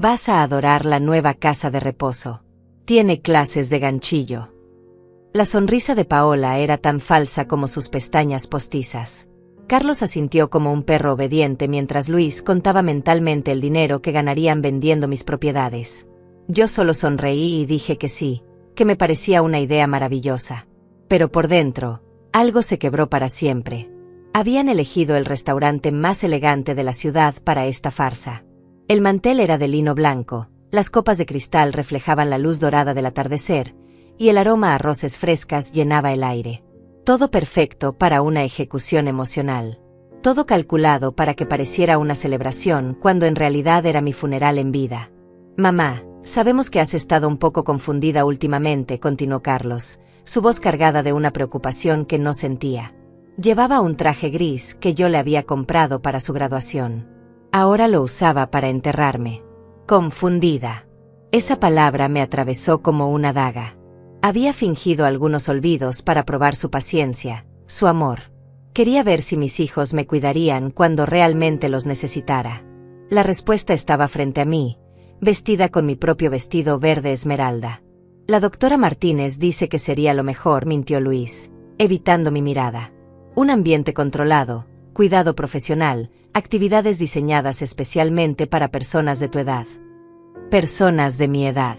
Vas a adorar la nueva casa de reposo. Tiene clases de ganchillo. La sonrisa de Paola era tan falsa como sus pestañas postizas. Carlos asintió como un perro obediente mientras Luis contaba mentalmente el dinero que ganarían vendiendo mis propiedades. Yo solo sonreí y dije que sí, que me parecía una idea maravillosa. Pero por dentro, algo se quebró para siempre. Habían elegido el restaurante más elegante de la ciudad para esta farsa. El mantel era de lino blanco, las copas de cristal reflejaban la luz dorada del atardecer, y el aroma a rosas frescas llenaba el aire. Todo perfecto para una ejecución emocional. Todo calculado para que pareciera una celebración cuando en realidad era mi funeral en vida. Mamá, sabemos que has estado un poco confundida últimamente, continuó Carlos, su voz cargada de una preocupación que no sentía. Llevaba un traje gris que yo le había comprado para su graduación. Ahora lo usaba para enterrarme. Confundida. Esa palabra me atravesó como una daga. Había fingido algunos olvidos para probar su paciencia, su amor. Quería ver si mis hijos me cuidarían cuando realmente los necesitara. La respuesta estaba frente a mí, vestida con mi propio vestido verde esmeralda. La doctora Martínez dice que sería lo mejor, mintió Luis, evitando mi mirada. Un ambiente controlado, cuidado profesional, actividades diseñadas especialmente para personas de tu edad. Personas de mi edad.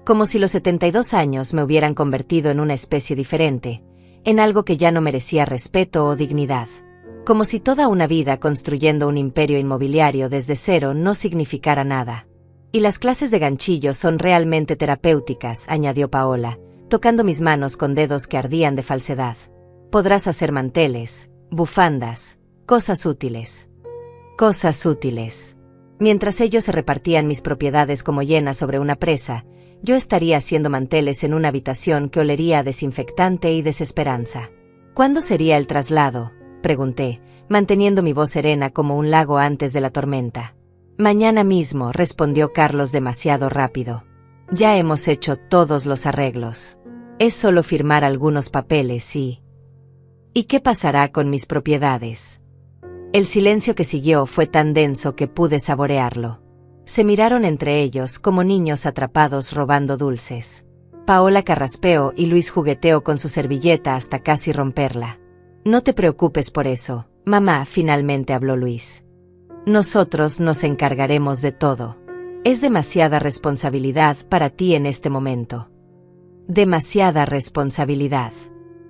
Como si los 72 años me hubieran convertido en una especie diferente, en algo que ya no merecía respeto o dignidad. Como si toda una vida construyendo un imperio inmobiliario desde cero no significara nada. Y las clases de ganchillo son realmente terapéuticas, añadió Paola, tocando mis manos con dedos que ardían de falsedad. Podrás hacer manteles, bufandas, cosas útiles. Cosas útiles. Mientras ellos se repartían mis propiedades como hienas sobre una presa, yo estaría haciendo manteles en una habitación que olería a desinfectante y desesperanza. ¿Cuándo sería el traslado?, pregunté, manteniendo mi voz serena como un lago antes de la tormenta. Mañana mismo, respondió Carlos demasiado rápido. Ya hemos hecho todos los arreglos. Es solo firmar algunos papeles y... ¿Y qué pasará con mis propiedades? El silencio que siguió fue tan denso que pude saborearlo. Se miraron entre ellos como niños atrapados robando dulces. Paola carraspeó y Luis jugueteó con su servilleta hasta casi romperla. No te preocupes por eso, mamá, finalmente habló Luis. Nosotros nos encargaremos de todo. Es demasiada responsabilidad para ti en este momento. Demasiada responsabilidad.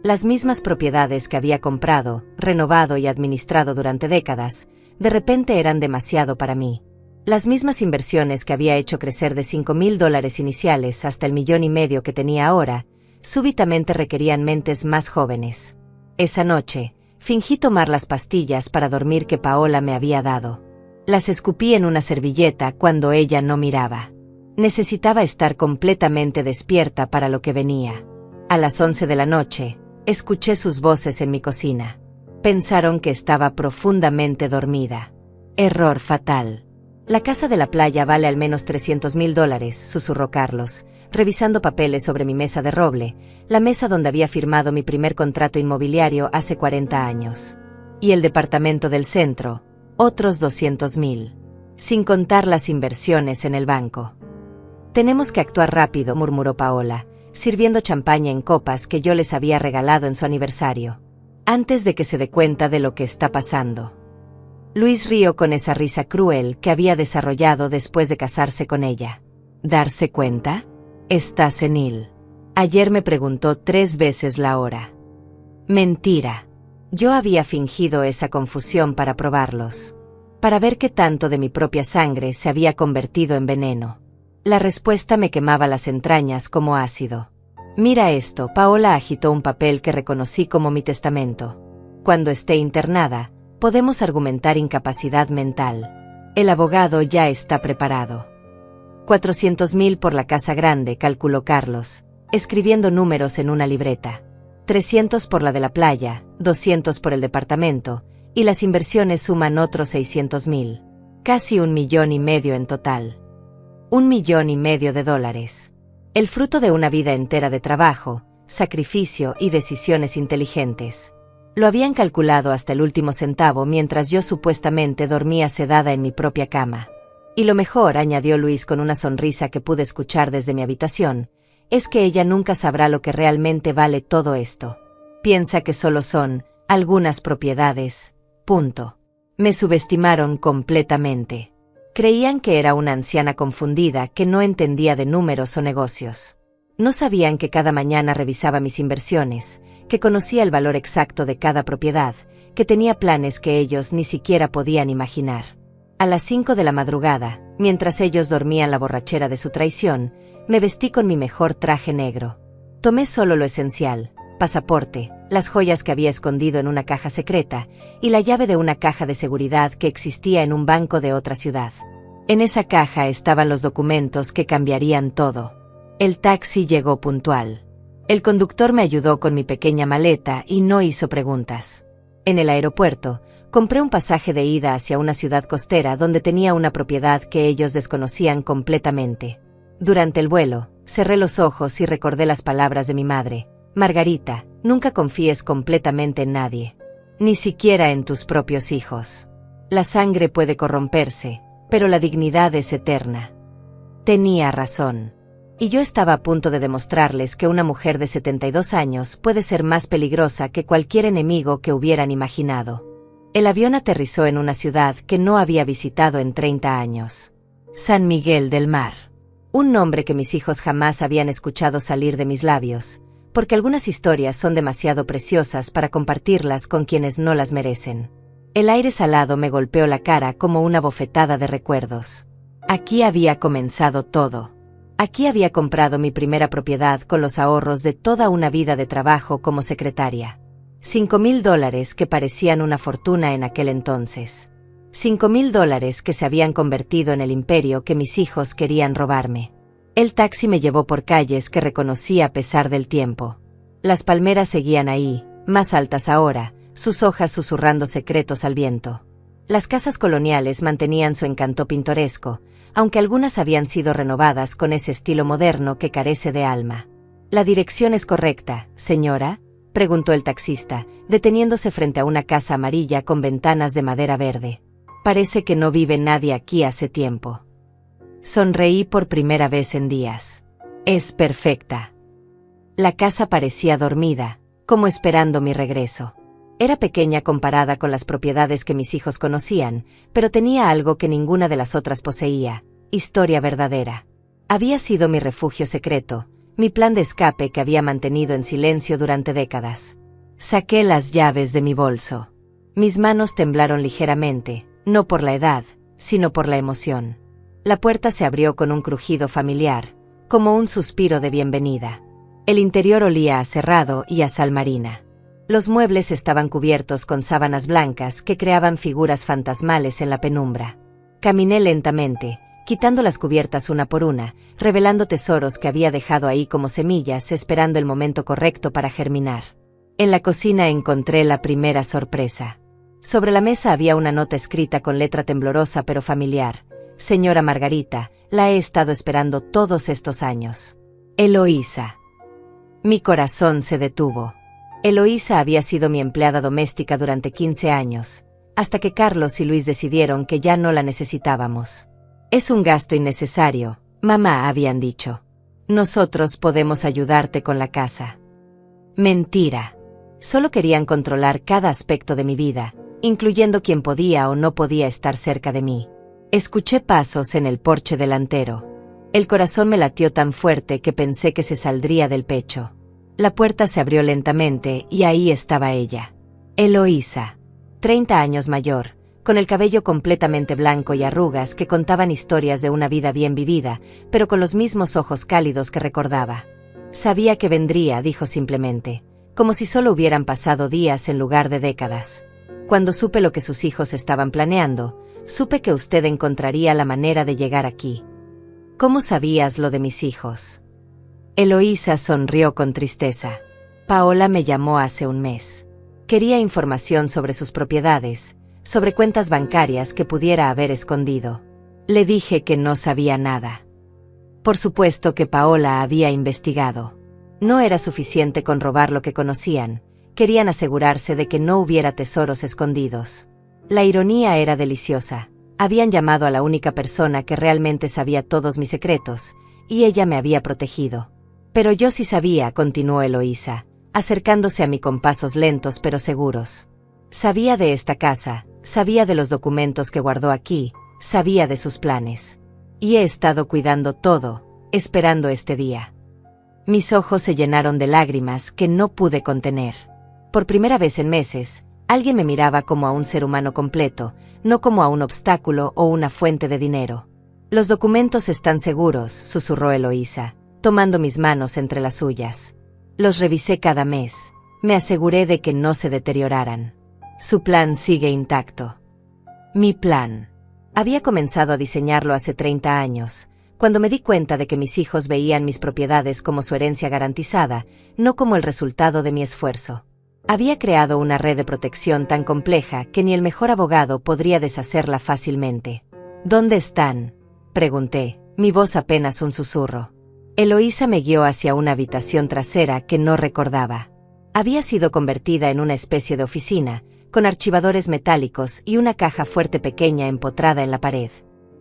Las mismas propiedades que había comprado, renovado y administrado durante décadas, de repente eran demasiado para mí. Las mismas inversiones que había hecho crecer de $5,000 iniciales hasta el $1,500,000 que tenía ahora, súbitamente requerían mentes más jóvenes. Esa noche, fingí tomar las pastillas para dormir que Paola me había dado. Las escupí en una servilleta cuando ella no miraba. Necesitaba estar completamente despierta para lo que venía. A las 11 de la noche, escuché sus voces en mi cocina. Pensaron que estaba profundamente dormida. Error fatal. La casa de la playa vale al menos $300,000, susurró Carlos, revisando papeles sobre mi mesa de roble, la mesa donde había firmado mi primer contrato inmobiliario hace 40 años. Y el departamento del centro, otros $200,000. Sin contar las inversiones en el banco. Tenemos que actuar rápido, murmuró Paola, sirviendo champaña en copas que yo les había regalado en su aniversario. Antes de que se dé cuenta de lo que está pasando. Luis rió con esa risa cruel que había desarrollado después de casarse con ella. ¿Darse cuenta? Está senil. Ayer me preguntó 3 veces la hora. Mentira. Yo había fingido esa confusión para probarlos. Para ver qué tanto de mi propia sangre se había convertido en veneno. La respuesta me quemaba las entrañas como ácido. Mira esto, Paola agitó un papel que reconocí como mi testamento. Cuando esté internada, podemos argumentar incapacidad mental. El abogado ya está preparado. 400,000 por la casa grande, calculó Carlos, escribiendo números en una libreta. 300 por la de la playa, 200 por el departamento, y las inversiones suman otros 600,000. Casi $1,500,000 en total. $1,500,000. El fruto de una vida entera de trabajo, sacrificio y decisiones inteligentes. Lo habían calculado hasta el último centavo mientras yo supuestamente dormía sedada en mi propia cama. Y lo mejor, añadió Luis con una sonrisa que pude escuchar desde mi habitación, es que ella nunca sabrá lo que realmente vale todo esto. Piensa que solo son algunas propiedades. Punto. Me subestimaron completamente. Creían que era una anciana confundida que no entendía de números o negocios. No sabían que cada mañana revisaba mis inversiones, que conocía el valor exacto de cada propiedad, que tenía planes que ellos ni siquiera podían imaginar. A las 5 de la madrugada, mientras ellos dormían la borrachera de su traición, me vestí con mi mejor traje negro. Tomé solo lo esencial: pasaporte, las joyas que había escondido en una caja secreta y la llave de una caja de seguridad que existía en un banco de otra ciudad. En esa caja estaban los documentos que cambiarían todo. El taxi llegó puntual. El conductor me ayudó con mi pequeña maleta y no hizo preguntas. En el aeropuerto, compré un pasaje de ida hacia una ciudad costera donde tenía una propiedad que ellos desconocían completamente. Durante el vuelo, cerré los ojos y recordé las palabras de mi madre: Margarita, nunca confíes completamente en nadie. Ni siquiera en tus propios hijos. La sangre puede corromperse, pero la dignidad es eterna. Tenía razón. Y yo estaba a punto de demostrarles que una mujer de 72 años puede ser más peligrosa que cualquier enemigo que hubieran imaginado. El avión aterrizó en una ciudad que no había visitado en 30 años. San Miguel del Mar. Un nombre que mis hijos jamás habían escuchado salir de mis labios, porque algunas historias son demasiado preciosas para compartirlas con quienes no las merecen. El aire salado me golpeó la cara como una bofetada de recuerdos. Aquí había comenzado todo. Aquí había comprado mi primera propiedad con los ahorros de toda una vida de trabajo como secretaria. $5,000 que parecían una fortuna en aquel entonces. $5,000 que se habían convertido en el imperio que mis hijos querían robarme. El taxi me llevó por calles que reconocí a pesar del tiempo. Las palmeras seguían ahí, más altas ahora, sus hojas susurrando secretos al viento. Las casas coloniales mantenían su encanto pintoresco, aunque algunas habían sido renovadas con ese estilo moderno que carece de alma. ¿La dirección es correcta, señora?, preguntó el taxista, deteniéndose frente a una casa amarilla con ventanas de madera verde. Parece que no vive nadie aquí hace tiempo. Sonreí por primera vez en días. Es perfecta. La casa parecía dormida, como esperando mi regreso. Era pequeña comparada con las propiedades que mis hijos conocían, pero tenía algo que ninguna de las otras poseía: historia verdadera. Había sido mi refugio secreto, mi plan de escape que había mantenido en silencio durante décadas. Saqué las llaves de mi bolso. Mis manos temblaron ligeramente, no por la edad, sino por la emoción. La puerta se abrió con un crujido familiar, como un suspiro de bienvenida. El interior olía a cerrado y a sal marina. Los muebles estaban cubiertos con sábanas blancas que creaban figuras fantasmales en la penumbra. Caminé lentamente, quitando las cubiertas una por una, revelando tesoros que había dejado ahí como semillas esperando el momento correcto para germinar. En la cocina encontré la primera sorpresa. Sobre la mesa había una nota escrita con letra temblorosa pero familiar: Señora Margarita, la he estado esperando todos estos años. Eloísa. Mi corazón se detuvo. Eloísa había sido mi empleada doméstica durante 15 años, hasta que Carlos y Luis decidieron que ya no la necesitábamos. Es un gasto innecesario, mamá, habían dicho. Nosotros podemos ayudarte con la casa. Mentira. Solo querían controlar cada aspecto de mi vida, incluyendo quién podía o no podía estar cerca de mí. Escuché pasos en el porche delantero. El corazón me latió tan fuerte que pensé que se saldría del pecho. La puerta se abrió lentamente y ahí estaba ella. Eloísa. 30 años mayor, con el cabello completamente blanco y arrugas que contaban historias de una vida bien vivida, pero con los mismos ojos cálidos que recordaba. Sabía que vendría, dijo simplemente, como si solo hubieran pasado días en lugar de décadas. Cuando supe lo que sus hijos estaban planeando, supe que usted encontraría la manera de llegar aquí. ¿Cómo sabías lo de mis hijos? Eloísa sonrió con tristeza. Paola me llamó hace un mes. Quería información sobre sus propiedades, sobre cuentas bancarias que pudiera haber escondido. Le dije que no sabía nada. Por supuesto que Paola había investigado. No era suficiente con robar lo que conocían, querían asegurarse de que no hubiera tesoros escondidos. La ironía era deliciosa. Habían llamado a la única persona que realmente sabía todos mis secretos, y ella me había protegido. Pero yo sí sabía, continuó Eloísa, acercándose a mí con pasos lentos pero seguros. Sabía de esta casa, sabía de los documentos que guardó aquí, sabía de sus planes. Y he estado cuidando todo, esperando este día. Mis ojos se llenaron de lágrimas que no pude contener. Por primera vez en meses, alguien me miraba como a un ser humano completo, no como a un obstáculo o una fuente de dinero. Los documentos están seguros, susurró Eloísa, tomando mis manos entre las suyas. Los revisé cada mes. Me aseguré de que no se deterioraran. Su plan sigue intacto. Mi plan. Había comenzado a diseñarlo hace 30 años, cuando me di cuenta de que mis hijos veían mis propiedades como su herencia garantizada, no como el resultado de mi esfuerzo. Había creado una red de protección tan compleja que ni el mejor abogado podría deshacerla fácilmente. ¿Dónde están?, pregunté, mi voz apenas un susurro. Eloísa me guió hacia una habitación trasera que no recordaba. Había sido convertida en una especie de oficina, con archivadores metálicos y una caja fuerte pequeña empotrada en la pared.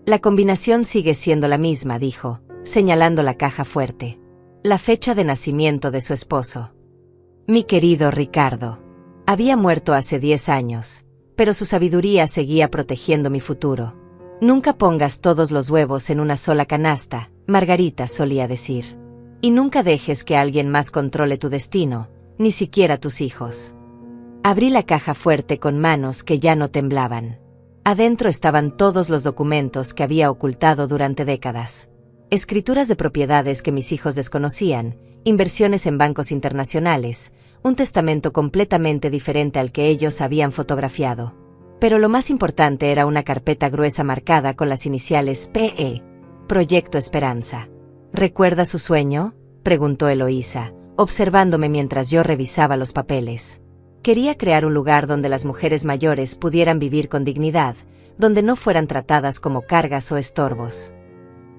La combinación sigue siendo la misma, dijo, señalando la caja fuerte. La fecha de nacimiento de su esposo. Mi querido Ricardo. Había muerto hace 10 años, pero su sabiduría seguía protegiendo mi futuro. Nunca pongas todos los huevos en una sola canasta, Margarita solía decir. Y nunca dejes que alguien más controle tu destino, ni siquiera tus hijos. Abrí la caja fuerte con manos que ya no temblaban. Adentro estaban todos los documentos que había ocultado durante décadas. Escrituras de propiedades que mis hijos desconocían, inversiones en bancos internacionales, un testamento completamente diferente al que ellos habían fotografiado. Pero lo más importante era una carpeta gruesa marcada con las iniciales PE, Proyecto Esperanza. ¿Recuerda su sueño?, preguntó Eloísa, observándome mientras yo revisaba los papeles. Quería crear un lugar donde las mujeres mayores pudieran vivir con dignidad, donde no fueran tratadas como cargas o estorbos.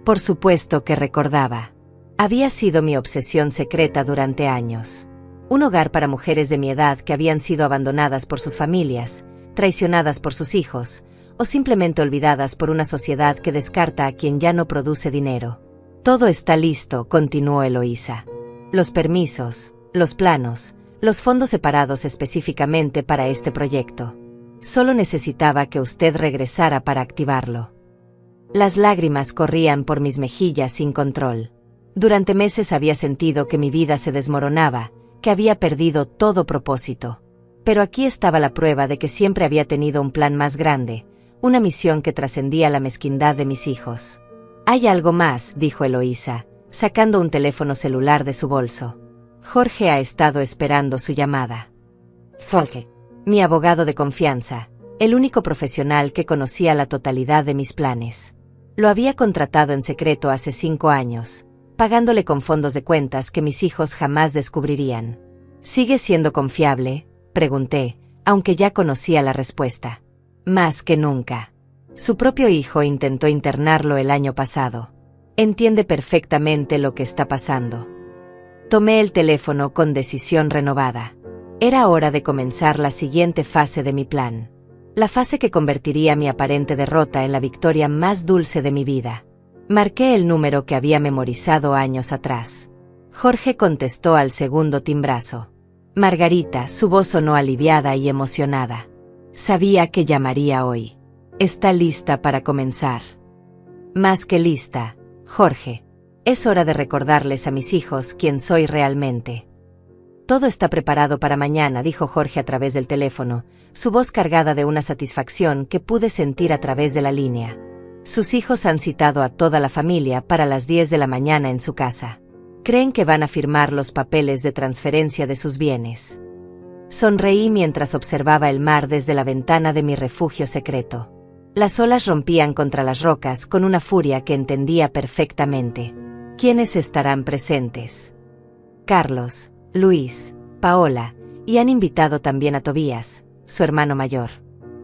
Por supuesto que recordaba. Había sido mi obsesión secreta durante años. Un hogar para mujeres de mi edad que habían sido abandonadas por sus familias, traicionadas por sus hijos, o simplemente olvidadas por una sociedad que descarta a quien ya no produce dinero. Todo está listo, continuó Eloísa. Los permisos, los planos, los fondos separados específicamente para este proyecto. Solo necesitaba que usted regresara para activarlo. Las lágrimas corrían por mis mejillas sin control. Durante meses había sentido que mi vida se desmoronaba, que había perdido todo propósito. Pero aquí estaba la prueba de que siempre había tenido un plan más grande, una misión que trascendía la mezquindad de mis hijos. «Hay algo más», dijo Eloísa, sacando un teléfono celular de su bolso. Jorge ha estado esperando su llamada. Jorge. Mi abogado de confianza, el único profesional que conocía la totalidad de mis planes. Lo había contratado en secreto hace 5 años, pagándole con fondos de cuentas que mis hijos jamás descubrirían. ¿Sigue siendo confiable?, pregunté, aunque ya conocía la respuesta. Más que nunca. Su propio hijo intentó internarlo el año pasado. Entiende perfectamente lo que está pasando. Tomé el teléfono con decisión renovada. Era hora de comenzar la siguiente fase de mi plan. La fase que convertiría mi aparente derrota en la victoria más dulce de mi vida. Marqué el número que había memorizado años atrás. Jorge contestó al segundo timbrazo. Margarita, su voz sonó aliviada y emocionada. Sabía que llamaría hoy. ¿Está lista para comenzar? Más que lista, Jorge. Es hora de recordarles a mis hijos quién soy realmente. Todo está preparado para mañana, dijo Jorge a través del teléfono, su voz cargada de una satisfacción que pude sentir a través de la línea. Sus hijos han citado a toda la familia para las 10 de la mañana en su casa. Creen que van a firmar los papeles de transferencia de sus bienes. Sonreí mientras observaba el mar desde la ventana de mi refugio secreto. Las olas rompían contra las rocas con una furia que entendía perfectamente. ¿Quiénes estarán presentes? Carlos, Luis, Paola, y han invitado también a Tobías, su hermano mayor.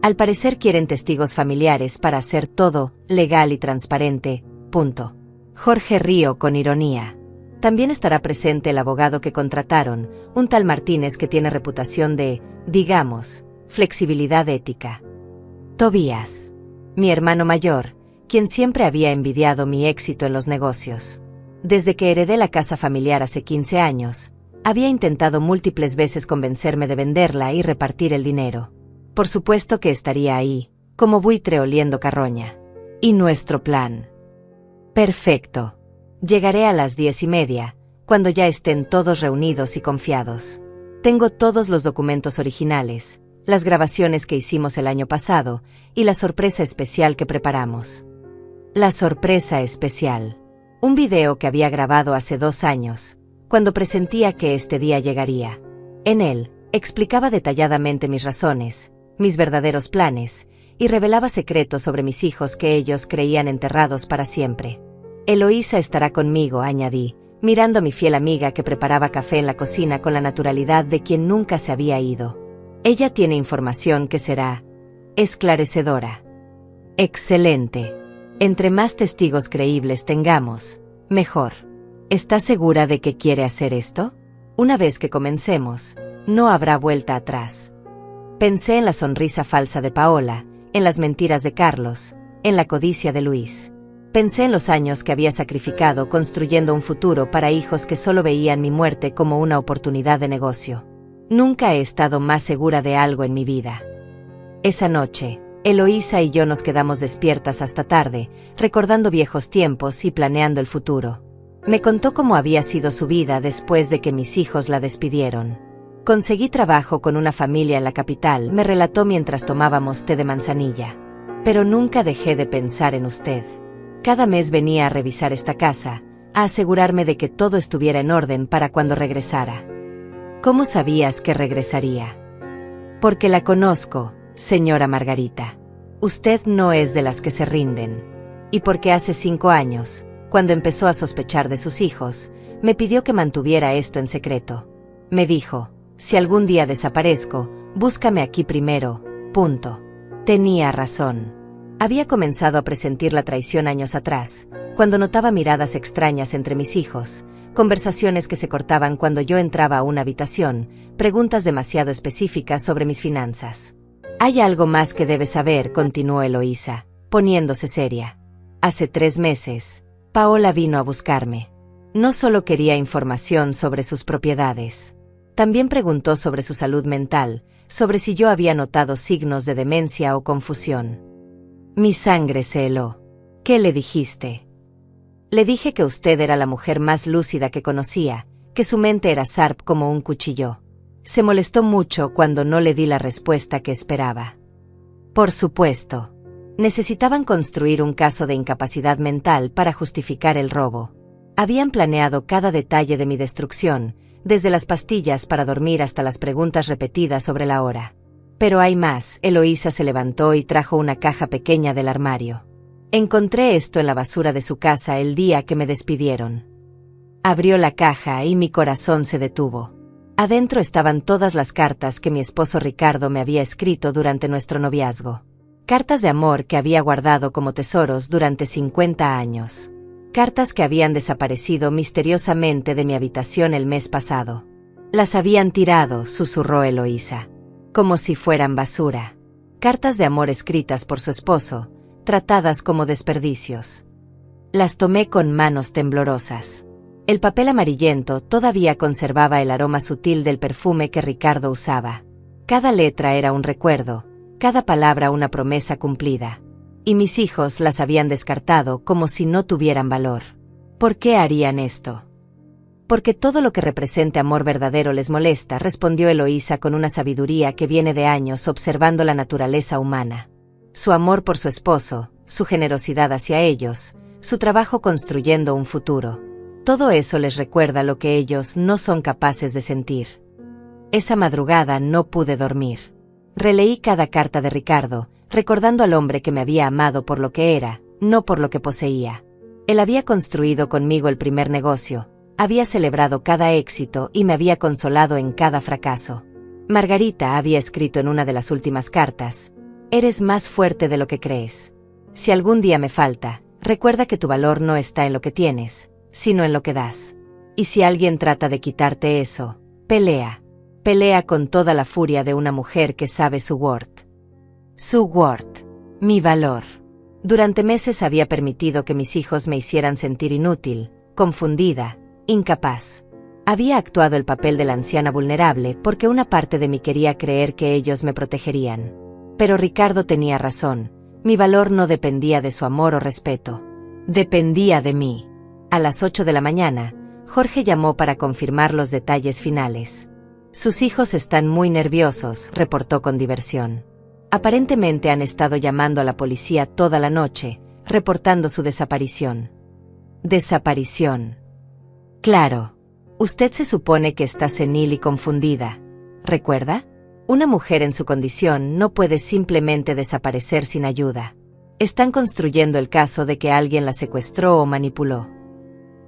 Al parecer quieren testigos familiares para hacer todo legal y transparente, punto. Jorge rió con ironía. También estará presente el abogado que contrataron, un tal Martínez que tiene reputación de, digamos, flexibilidad ética. Tobías. mi hermano mayor, quien siempre había envidiado mi éxito en los negocios. Desde que heredé la casa familiar hace 15 años, había intentado múltiples veces convencerme de venderla y repartir el dinero. Por supuesto que estaría ahí, como buitre oliendo carroña. ¿Y nuestro plan? Perfecto. Llegaré a las 10:30, cuando ya estén todos reunidos y confiados. Tengo todos los documentos originales, las grabaciones que hicimos el año pasado y la sorpresa especial que preparamos. La sorpresa especial. Un video que había grabado hace 2 años, cuando presentía que este día llegaría. En él, explicaba detalladamente mis razones, mis verdaderos planes, y revelaba secretos sobre mis hijos que ellos creían enterrados para siempre. Eloísa estará conmigo, añadí, mirando a mi fiel amiga que preparaba café en la cocina con la naturalidad de quien nunca se había ido. Ella tiene información que será esclarecedora. Excelente. Entre más testigos creíbles tengamos, mejor. ¿Está segura de que quiere hacer esto? Una vez que comencemos, no habrá vuelta atrás. Pensé en la sonrisa falsa de Paola, en las mentiras de Carlos, en la codicia de Luis. Pensé en los años que había sacrificado construyendo un futuro para hijos que solo veían mi muerte como una oportunidad de negocio. Nunca he estado más segura de algo en mi vida. Esa noche, Eloísa y yo nos quedamos despiertas hasta tarde, recordando viejos tiempos y planeando el futuro. Me contó cómo había sido su vida después de que mis hijos la despidieron. Conseguí trabajo con una familia en la capital, me relató mientras tomábamos té de manzanilla. Pero nunca dejé de pensar en usted. Cada mes venía a revisar esta casa, a asegurarme de que todo estuviera en orden para cuando regresara. ¿Cómo sabías que regresaría? Porque la conozco, señora Margarita. Usted no es de las que se rinden. Y porque hace 5 años, cuando empezó a sospechar de sus hijos, me pidió que mantuviera esto en secreto. Me dijo, si algún día desaparezco, búscame aquí primero, punto. Tenía razón. Había comenzado a presentir la traición años atrás, cuando notaba miradas extrañas entre mis hijos, conversaciones que se cortaban cuando yo entraba a una habitación, preguntas demasiado específicas sobre mis finanzas. Hay algo más que debes saber, continuó Eloísa, poniéndose seria. Hace 3 meses, Paola vino a buscarme. No solo quería información sobre sus propiedades. También preguntó sobre su salud mental, sobre si yo había notado signos de demencia o confusión. Mi sangre se heló. ¿Qué le dijiste? Le dije que usted era la mujer más lúcida que conocía, que su mente era sharp como un cuchillo. Se molestó mucho cuando no le di la respuesta que esperaba. Por supuesto. Necesitaban construir un caso de incapacidad mental para justificar el robo. Habían planeado cada detalle de mi destrucción, desde las pastillas para dormir hasta las preguntas repetidas sobre la hora. Pero hay más. Eloísa se levantó y trajo una caja pequeña del armario. Encontré esto en la basura de su casa el día que me despidieron. Abrió la caja y mi corazón se detuvo. Adentro estaban todas las cartas que mi esposo Ricardo me había escrito durante nuestro noviazgo. Cartas de amor que había guardado como tesoros durante 50 años. Cartas que habían desaparecido misteriosamente de mi habitación el mes pasado. Las habían tirado, susurró Eloísa. Como si fueran basura. Cartas de amor escritas por su esposo, tratadas como desperdicios. Las tomé con manos temblorosas. El papel amarillento todavía conservaba el aroma sutil del perfume que Ricardo usaba. Cada letra era un recuerdo, cada palabra una promesa cumplida. Y mis hijos las habían descartado como si no tuvieran valor. ¿Por qué harían esto? Porque todo lo que represente amor verdadero les molesta, respondió Eloísa con una sabiduría que viene de años observando la naturaleza humana. Su amor por su esposo, su generosidad hacia ellos, su trabajo construyendo un futuro. Todo eso les recuerda lo que ellos no son capaces de sentir. Esa madrugada no pude dormir. Releí cada carta de Ricardo, recordando al hombre que me había amado por lo que era, no por lo que poseía. Él había construido conmigo el primer negocio, había celebrado cada éxito y me había consolado en cada fracaso. Margarita había escrito en una de las últimas cartas, eres más fuerte de lo que crees. Si algún día me falta, recuerda que tu valor no está en lo que tienes, sino en lo que das. Y si alguien trata de quitarte eso, pelea. Pelea con toda la furia de una mujer que sabe su worth. Su worth. Mi valor. Durante meses había permitido que mis hijos me hicieran sentir inútil, confundida, incapaz. Había actuado el papel de la anciana vulnerable porque una parte de mí quería creer que ellos me protegerían. Pero Ricardo tenía razón, mi valor no dependía de su amor o respeto. Dependía de mí. A las 8 de la mañana, Jorge llamó para confirmar los detalles finales. Sus hijos están muy nerviosos, reportó con diversión. Aparentemente han estado llamando a la policía toda la noche, reportando su desaparición. Desaparición. Claro. Usted se supone que está senil y confundida. ¿Recuerda? Una mujer en su condición no puede simplemente desaparecer sin ayuda. Están construyendo el caso de que alguien la secuestró o manipuló.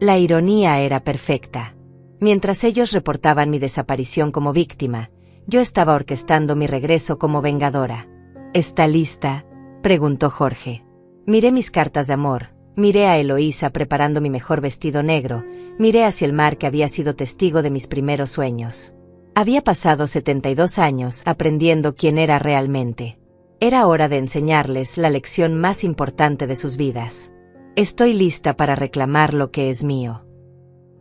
La ironía era perfecta. Mientras ellos reportaban mi desaparición como víctima, yo estaba orquestando mi regreso como vengadora. ¿Está lista?, preguntó Jorge. Miré mis cartas de amor, miré a Eloísa preparando mi mejor vestido negro, miré hacia el mar que había sido testigo de mis primeros sueños. Había pasado 72 años aprendiendo quién era realmente. Era hora de enseñarles la lección más importante de sus vidas. Estoy lista para reclamar lo que es mío.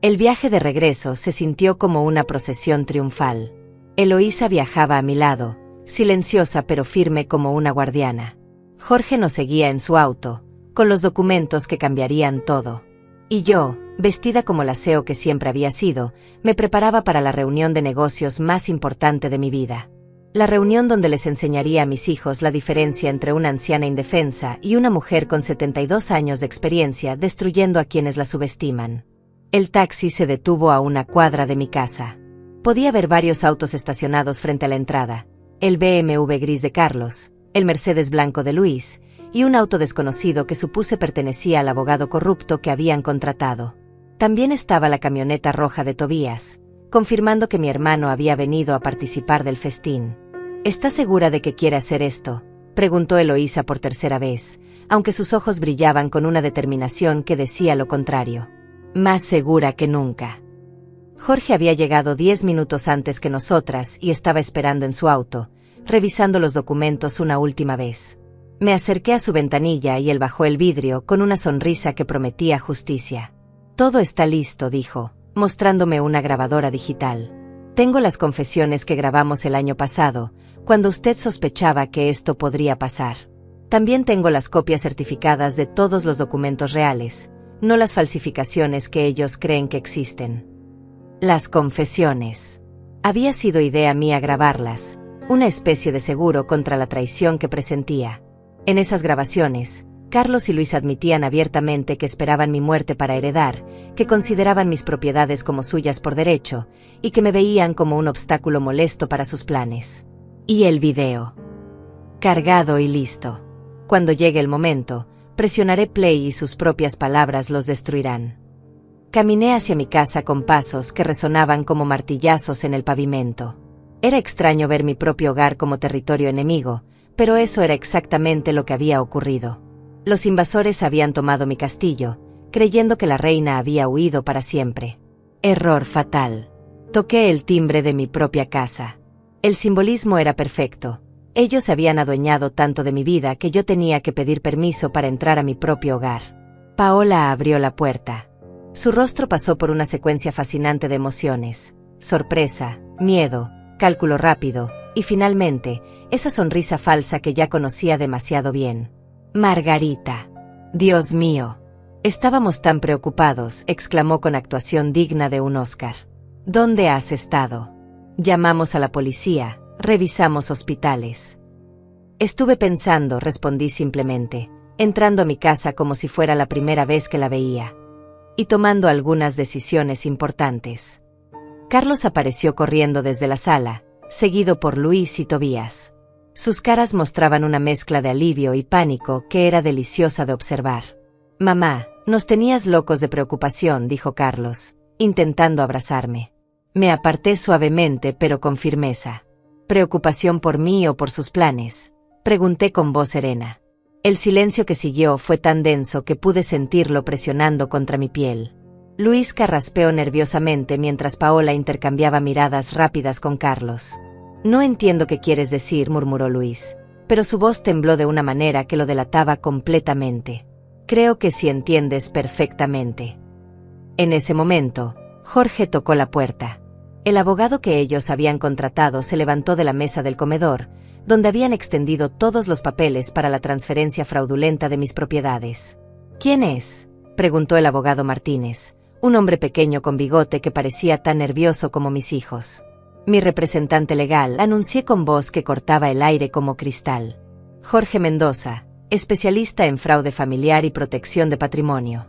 El viaje de regreso se sintió como una procesión triunfal. Eloísa viajaba a mi lado, silenciosa pero firme como una guardiana. Jorge nos seguía en su auto, con los documentos que cambiarían todo. Y yo, vestida como la CEO que siempre había sido, me preparaba para la reunión de negocios más importante de mi vida. La reunión donde les enseñaría a mis hijos la diferencia entre una anciana indefensa y una mujer con 72 años de experiencia destruyendo a quienes la subestiman. El taxi se detuvo a una cuadra de mi casa. Podía ver varios autos estacionados frente a la entrada, el BMW gris de Carlos, el Mercedes blanco de Luis, y un auto desconocido que supuse pertenecía al abogado corrupto que habían contratado. También estaba la camioneta roja de Tobías, confirmando que mi hermano había venido a participar del festín. ¿Está segura de que quiere hacer esto?, preguntó Eloísa por tercera vez, aunque sus ojos brillaban con una determinación que decía lo contrario. Más segura que nunca. Jorge había llegado 10 minutos antes que nosotras y estaba esperando en su auto, revisando los documentos una última vez. Me acerqué a su ventanilla y él bajó el vidrio con una sonrisa que prometía justicia. Todo está listo, dijo, mostrándome una grabadora digital. Tengo las confesiones que grabamos el año pasado, cuando usted sospechaba que esto podría pasar. También tengo las copias certificadas de todos los documentos reales, no las falsificaciones que ellos creen que existen. Las confesiones. Había sido idea mía grabarlas, una especie de seguro contra la traición que presentía. En esas grabaciones, Carlos y Luis admitían abiertamente que esperaban mi muerte para heredar, que consideraban mis propiedades como suyas por derecho, y que me veían como un obstáculo molesto para sus planes. Y el video. Cargado y listo. Cuando llegue el momento, presionaré play y sus propias palabras los destruirán. Caminé hacia mi casa con pasos que resonaban como martillazos en el pavimento. Era extraño ver mi propio hogar como territorio enemigo, pero eso era exactamente lo que había ocurrido. Los invasores habían tomado mi castillo, creyendo que la reina había huido para siempre. Error fatal. Toqué el timbre de mi propia casa. El simbolismo era perfecto. Ellos se habían adueñado tanto de mi vida que yo tenía que pedir permiso para entrar a mi propio hogar. Paola abrió la puerta. Su rostro pasó por una secuencia fascinante de emociones: sorpresa, miedo, cálculo rápido, y finalmente, esa sonrisa falsa que ya conocía demasiado bien. Margarita. Dios mío. Estábamos tan preocupados, exclamó con actuación digna de un Oscar. ¿Dónde has estado? Llamamos a la policía, revisamos hospitales. Estuve pensando, respondí simplemente, entrando a mi casa como si fuera la primera vez que la veía. Y tomando algunas decisiones importantes. Carlos apareció corriendo desde la sala, seguido por Luis y Tobías. Sus caras mostraban una mezcla de alivio y pánico que era deliciosa de observar. Mamá, nos tenías locos de preocupación, dijo Carlos, intentando abrazarme. Me aparté suavemente pero con firmeza. ¿Preocupación por mí o por sus planes?, pregunté con voz serena. El silencio que siguió fue tan denso que pude sentirlo presionando contra mi piel. Luis carraspeó nerviosamente mientras Paola intercambiaba miradas rápidas con Carlos. No entiendo qué quieres decir, murmuró Luis. pero su voz tembló de una manera que lo delataba completamente. Creo que sí entiendes perfectamente. En ese momento, Jorge tocó la puerta. El abogado que ellos habían contratado se levantó de la mesa del comedor, donde habían extendido todos los papeles para la transferencia fraudulenta de mis propiedades. ¿Quién es?, preguntó el abogado Martínez, un hombre pequeño con bigote que parecía tan nervioso como mis hijos. Mi representante legal, anuncié con voz que cortaba el aire como cristal. Jorge Mendoza, especialista en fraude familiar y protección de patrimonio.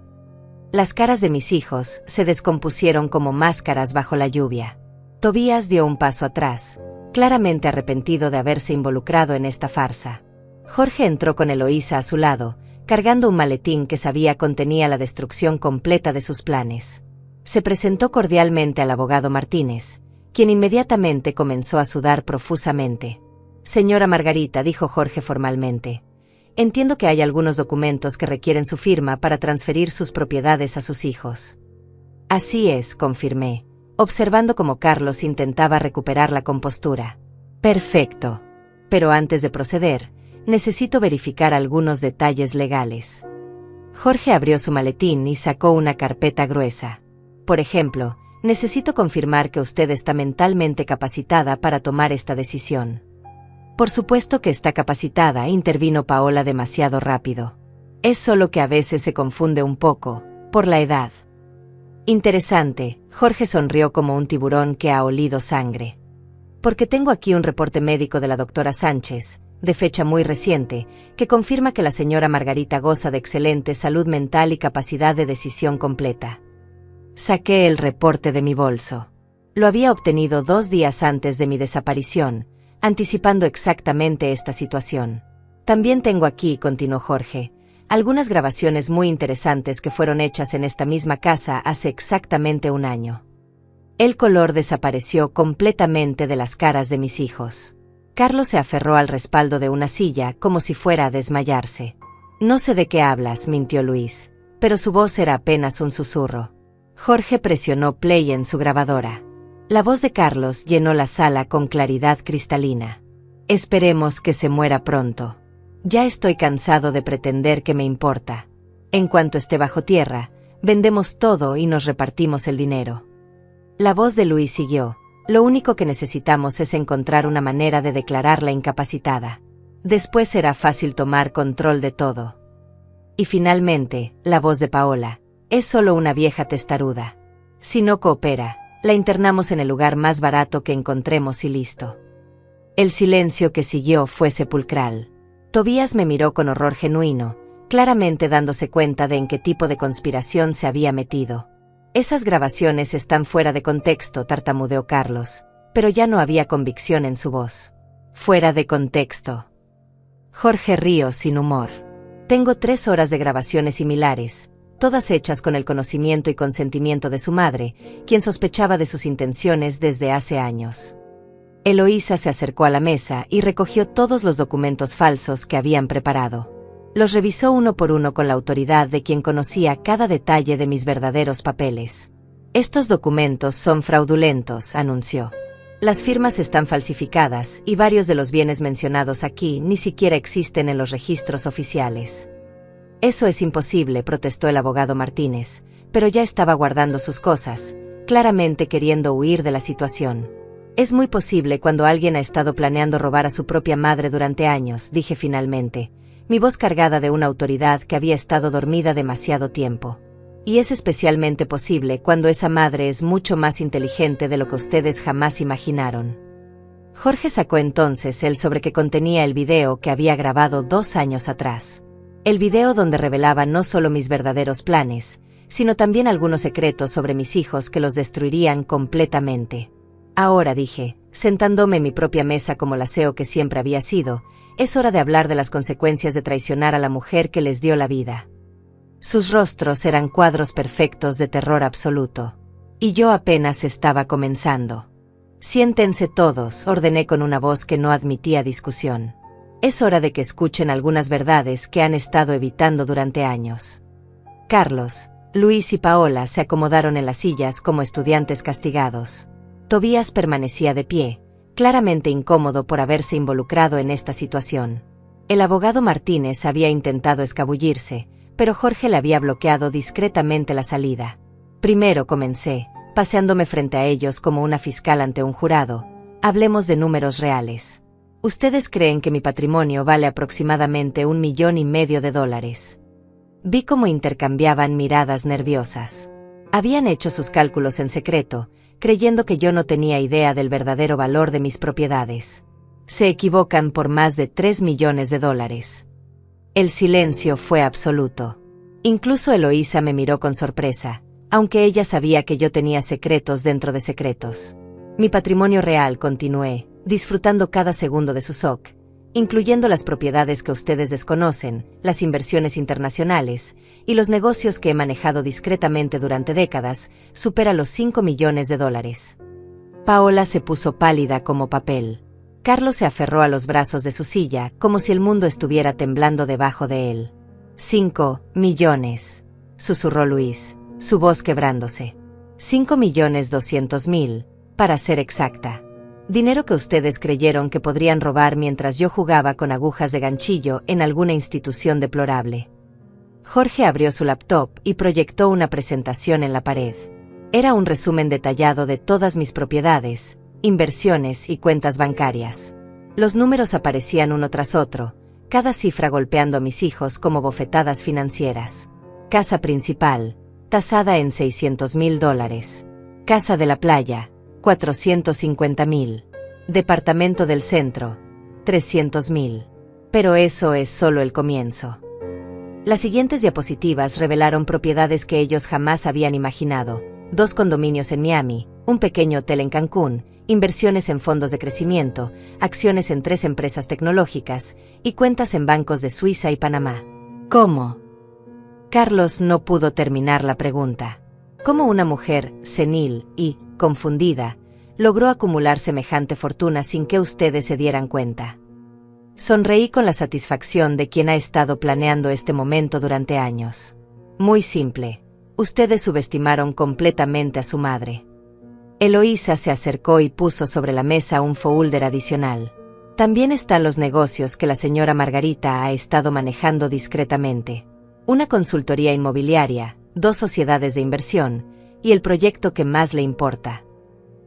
Las caras de mis hijos se descompusieron como máscaras bajo la lluvia. Tobías dio un paso atrás, claramente arrepentido de haberse involucrado en esta farsa. Jorge entró con Eloísa a su lado, cargando un maletín que sabía contenía la destrucción completa de sus planes. Se presentó cordialmente al abogado Martínez, quien inmediatamente comenzó a sudar profusamente. Señora Margarita, dijo Jorge formalmente, entiendo que hay algunos documentos que requieren su firma para transferir sus propiedades a sus hijos. Así es, confirmé, observando cómo Carlos intentaba recuperar la compostura. Perfecto. Pero antes de proceder, necesito verificar algunos detalles legales. Jorge abrió su maletín y sacó una carpeta gruesa. Por ejemplo, necesito confirmar que usted está mentalmente capacitada para tomar esta decisión. Por supuesto que está capacitada, intervino Paola demasiado rápido. Es solo que a veces se confunde un poco, por la edad. Interesante, Jorge sonrió como un tiburón que ha olido sangre. Porque tengo aquí un reporte médico de la doctora Sánchez, de fecha muy reciente, que confirma que la señora Margarita goza de excelente salud mental y capacidad de decisión completa. Saqué el reporte de mi bolso. Lo había obtenido 2 días antes de mi desaparición, anticipando exactamente esta situación. También tengo aquí, continuó Jorge, algunas grabaciones muy interesantes que fueron hechas en esta misma casa hace exactamente 1 año. El color desapareció completamente de las caras de mis hijos. Carlos se aferró al respaldo de una silla como si fuera a desmayarse. No sé de qué hablas, mintió Luis, pero su voz era apenas un susurro. Jorge presionó play en su grabadora. La voz de Carlos llenó la sala con claridad cristalina. Esperemos que se muera pronto. Ya estoy cansado de pretender que me importa. En cuanto esté bajo tierra, vendemos todo y nos repartimos el dinero. La voz de Luis siguió. Lo único que necesitamos es encontrar una manera de declararla incapacitada. Después será fácil tomar control de todo. Y finalmente, la voz de Paola. Es solo una vieja testaruda. Si no coopera, la internamos en el lugar más barato que encontremos y listo. El silencio que siguió fue sepulcral. Tobías me miró con horror genuino, claramente dándose cuenta de en qué tipo de conspiración se había metido. Esas grabaciones están fuera de contexto, tartamudeó Carlos, pero ya no había convicción en su voz. Fuera de contexto. Jorge rió sin humor. Tengo 3 horas de grabaciones similares, todas hechas con el conocimiento y consentimiento de su madre, quien sospechaba de sus intenciones desde hace años. Eloísa se acercó a la mesa y recogió todos los documentos falsos que habían preparado. Los revisó uno por uno con la autoridad de quien conocía cada detalle de mis verdaderos papeles. Estos documentos son fraudulentos, anunció. Las firmas están falsificadas y varios de los bienes mencionados aquí ni siquiera existen en los registros oficiales. Eso es imposible, protestó el abogado Martínez, pero ya estaba guardando sus cosas, claramente queriendo huir de la situación. Es muy posible cuando alguien ha estado planeando robar a su propia madre durante años, dije finalmente, mi voz cargada de una autoridad que había estado dormida demasiado tiempo. Y es especialmente posible cuando esa madre es mucho más inteligente de lo que ustedes jamás imaginaron. Jorge sacó entonces el sobre que contenía el video que había grabado 2 años atrás. El video donde revelaba no solo mis verdaderos planes, sino también algunos secretos sobre mis hijos que los destruirían completamente. Ahora, dije, sentándome en mi propia mesa como la CEO que siempre había sido, es hora de hablar de las consecuencias de traicionar a la mujer que les dio la vida. Sus rostros eran cuadros perfectos de terror absoluto. Y yo apenas estaba comenzando. Siéntense todos, ordené con una voz que no admitía discusión. Es hora de que escuchen algunas verdades que han estado evitando durante años. Carlos, Luis y Paola se acomodaron en las sillas como estudiantes castigados. Tobías permanecía de pie, claramente incómodo por haberse involucrado en esta situación. El abogado Martínez había intentado escabullirse, pero Jorge le había bloqueado discretamente la salida. Primero comencé, paseándome frente a ellos como una fiscal ante un jurado. Hablemos de números reales. Ustedes creen que mi patrimonio vale aproximadamente $1,500,000. Vi cómo intercambiaban miradas nerviosas. Habían hecho sus cálculos en secreto, creyendo que yo no tenía idea del verdadero valor de mis propiedades. Se equivocan por más de $3 millones. El silencio fue absoluto. Incluso Eloísa me miró con sorpresa, aunque ella sabía que yo tenía secretos dentro de secretos. Mi patrimonio real, continué, disfrutando cada segundo de su SOC, incluyendo las propiedades que ustedes desconocen, las inversiones internacionales y los negocios que he manejado discretamente durante décadas, supera los $5 millones. Paola se puso pálida como papel. Carlos se aferró a los brazos de su silla, como si el mundo estuviera temblando debajo de él. $5 millones, susurró Luis, su voz quebrándose. 5,200,000, para ser exacta. Dinero que ustedes creyeron que podrían robar mientras yo jugaba con agujas de ganchillo en alguna institución deplorable. Jorge abrió su laptop y proyectó una presentación en la pared. Era un resumen detallado de todas mis propiedades, inversiones y cuentas bancarias. Los números aparecían uno tras otro, cada cifra golpeando a mis hijos como bofetadas financieras. Casa principal, tasada en $600,000. Casa de la playa, $450,000. Departamento del centro, $300,000. Pero eso es solo el comienzo. Las siguientes diapositivas revelaron propiedades que ellos jamás habían imaginado: 2 condominios en Miami, un pequeño hotel en Cancún, inversiones en fondos de crecimiento, acciones en 3 empresas tecnológicas y cuentas en bancos de Suiza y Panamá. ¿Cómo? Carlos no pudo terminar la pregunta. ¿Cómo una mujer, senil y confundida, logró acumular semejante fortuna sin que ustedes se dieran cuenta? Sonreí con la satisfacción de quien ha estado planeando este momento durante años. Muy simple. Ustedes subestimaron completamente a su madre. Eloísa se acercó y puso sobre la mesa un folder adicional. También están los negocios que la señora Margarita ha estado manejando discretamente. Una consultoría inmobiliaria, 2 sociedades de inversión, y el proyecto que más le importa.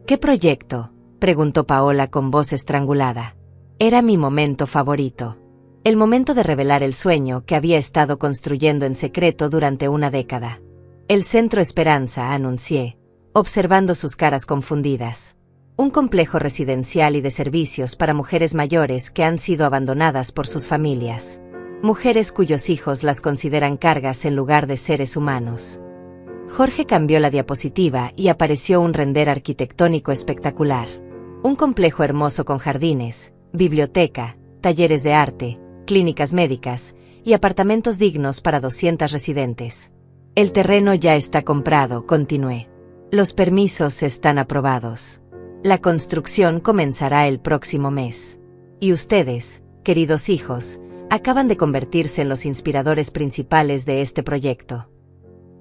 ¿Qué proyecto?, preguntó Paola con voz estrangulada. Era mi momento favorito. El momento de revelar el sueño que había estado construyendo en secreto durante una década. El Centro Esperanza, anuncié, observando sus caras confundidas. Un complejo residencial y de servicios para mujeres mayores que han sido abandonadas por sus familias. Mujeres cuyos hijos las consideran cargas en lugar de seres humanos. Jorge cambió la diapositiva y apareció un render arquitectónico espectacular. Un complejo hermoso con jardines, biblioteca, talleres de arte, clínicas médicas y apartamentos dignos para 200 residentes. El terreno ya está comprado, continué. Los permisos están aprobados. La construcción comenzará el próximo mes. Y ustedes, queridos hijos, acaban de convertirse en los inspiradores principales de este proyecto.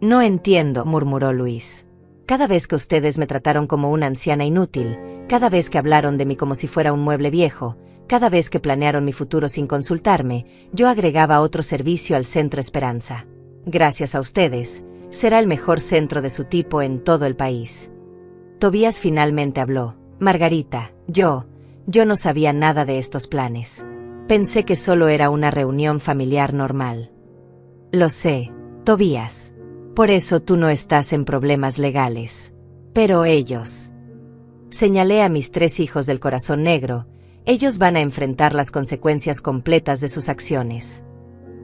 No entiendo, murmuró Luis. Cada vez que ustedes me trataron como una anciana inútil, cada vez que hablaron de mí como si fuera un mueble viejo, cada vez que planearon mi futuro sin consultarme, yo agregaba otro servicio al Centro Esperanza. Gracias a ustedes, será el mejor centro de su tipo en todo el país. Tobías finalmente habló. Margarita, yo no sabía nada de estos planes. Pensé que solo era una reunión familiar normal. Lo sé, Tobías. Por eso tú no estás en problemas legales. Pero ellos. Señalé a mis 3 hijos del corazón negro. Ellos van a enfrentar las consecuencias completas de sus acciones.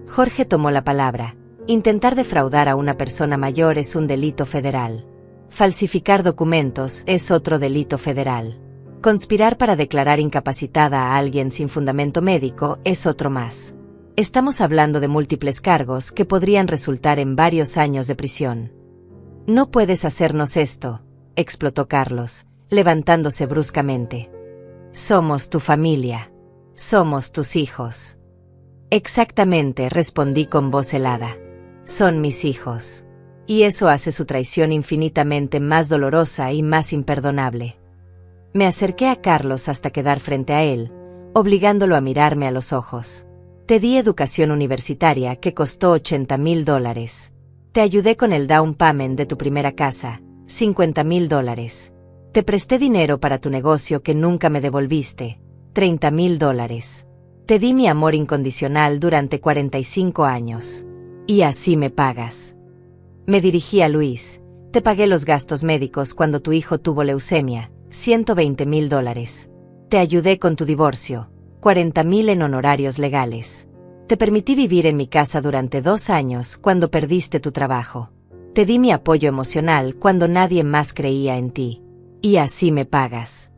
Jorge tomó la palabra. Intentar defraudar a una persona mayor es un delito federal. Falsificar documentos es otro delito federal. Conspirar para declarar incapacitada a alguien sin fundamento médico es otro más. Estamos hablando de múltiples cargos que podrían resultar en varios años de prisión. No puedes hacernos esto, explotó Carlos, levantándose bruscamente. Somos tu familia. Somos tus hijos. Exactamente, respondí con voz helada. Son mis hijos. Y eso hace su traición infinitamente más dolorosa y más imperdonable. Me acerqué a Carlos hasta quedar frente a él, obligándolo a mirarme a los ojos. Te di educación universitaria que costó $80,000. Te ayudé con el down payment de tu primera casa, $50,000. Te presté dinero para tu negocio que nunca me devolviste, $30,000. Te di mi amor incondicional durante 45 años. Y así me pagas. Me dirigí a Luis. Te pagué los gastos médicos cuando tu hijo tuvo leucemia, $120,000. Te ayudé con tu divorcio, $40,000 en honorarios legales. Te permití vivir en mi casa durante 2 años cuando perdiste tu trabajo. Te di mi apoyo emocional cuando nadie más creía en ti. Y así me pagas.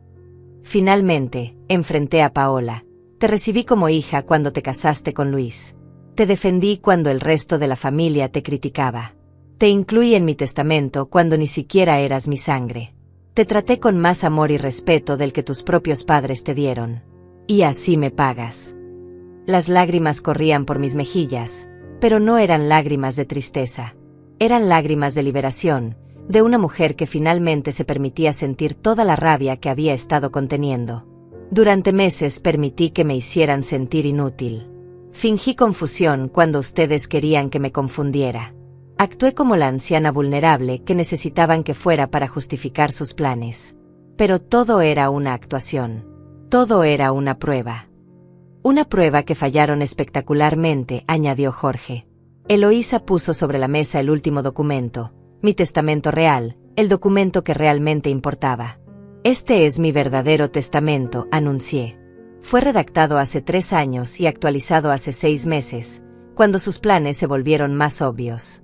Finalmente, enfrenté a Paola. Te recibí como hija cuando te casaste con Luis. Te defendí cuando el resto de la familia te criticaba. Te incluí en mi testamento cuando ni siquiera eras mi sangre. Te traté con más amor y respeto del que tus propios padres te dieron. Y así me pagas. Las lágrimas corrían por mis mejillas, pero no eran lágrimas de tristeza. Eran lágrimas de liberación, de una mujer que finalmente se permitía sentir toda la rabia que había estado conteniendo. Durante meses permití que me hicieran sentir inútil. Fingí confusión cuando ustedes querían que me confundiera. Actué como la anciana vulnerable que necesitaban que fuera para justificar sus planes. Pero todo era una actuación. Todo era una prueba. Una prueba que fallaron espectacularmente, añadió Jorge. Eloísa puso sobre la mesa el último documento, mi testamento real, el documento que realmente importaba. Este es mi verdadero testamento, anuncié. Fue redactado hace 3 años y actualizado hace 6 meses, cuando sus planes se volvieron más obvios.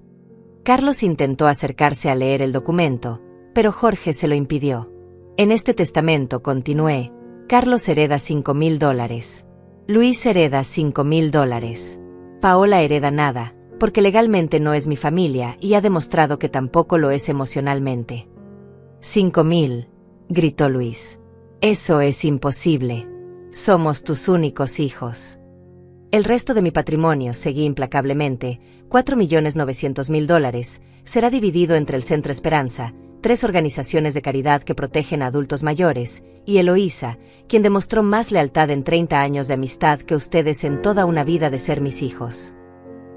Carlos intentó acercarse a leer el documento, pero Jorge se lo impidió. En este testamento, continué, Carlos hereda $5,000. Luis hereda $5,000. Paola hereda nada, porque legalmente no es mi familia y ha demostrado que tampoco lo es emocionalmente. $5,000, gritó Luis. Eso es imposible. Somos tus únicos hijos. El resto de mi patrimonio, seguí implacablemente, $4,900,000, será dividido entre el Centro Esperanza, 3 organizaciones de caridad que protegen a adultos mayores, y Eloísa, quien demostró más lealtad en 30 años de amistad que ustedes en toda una vida de ser mis hijos.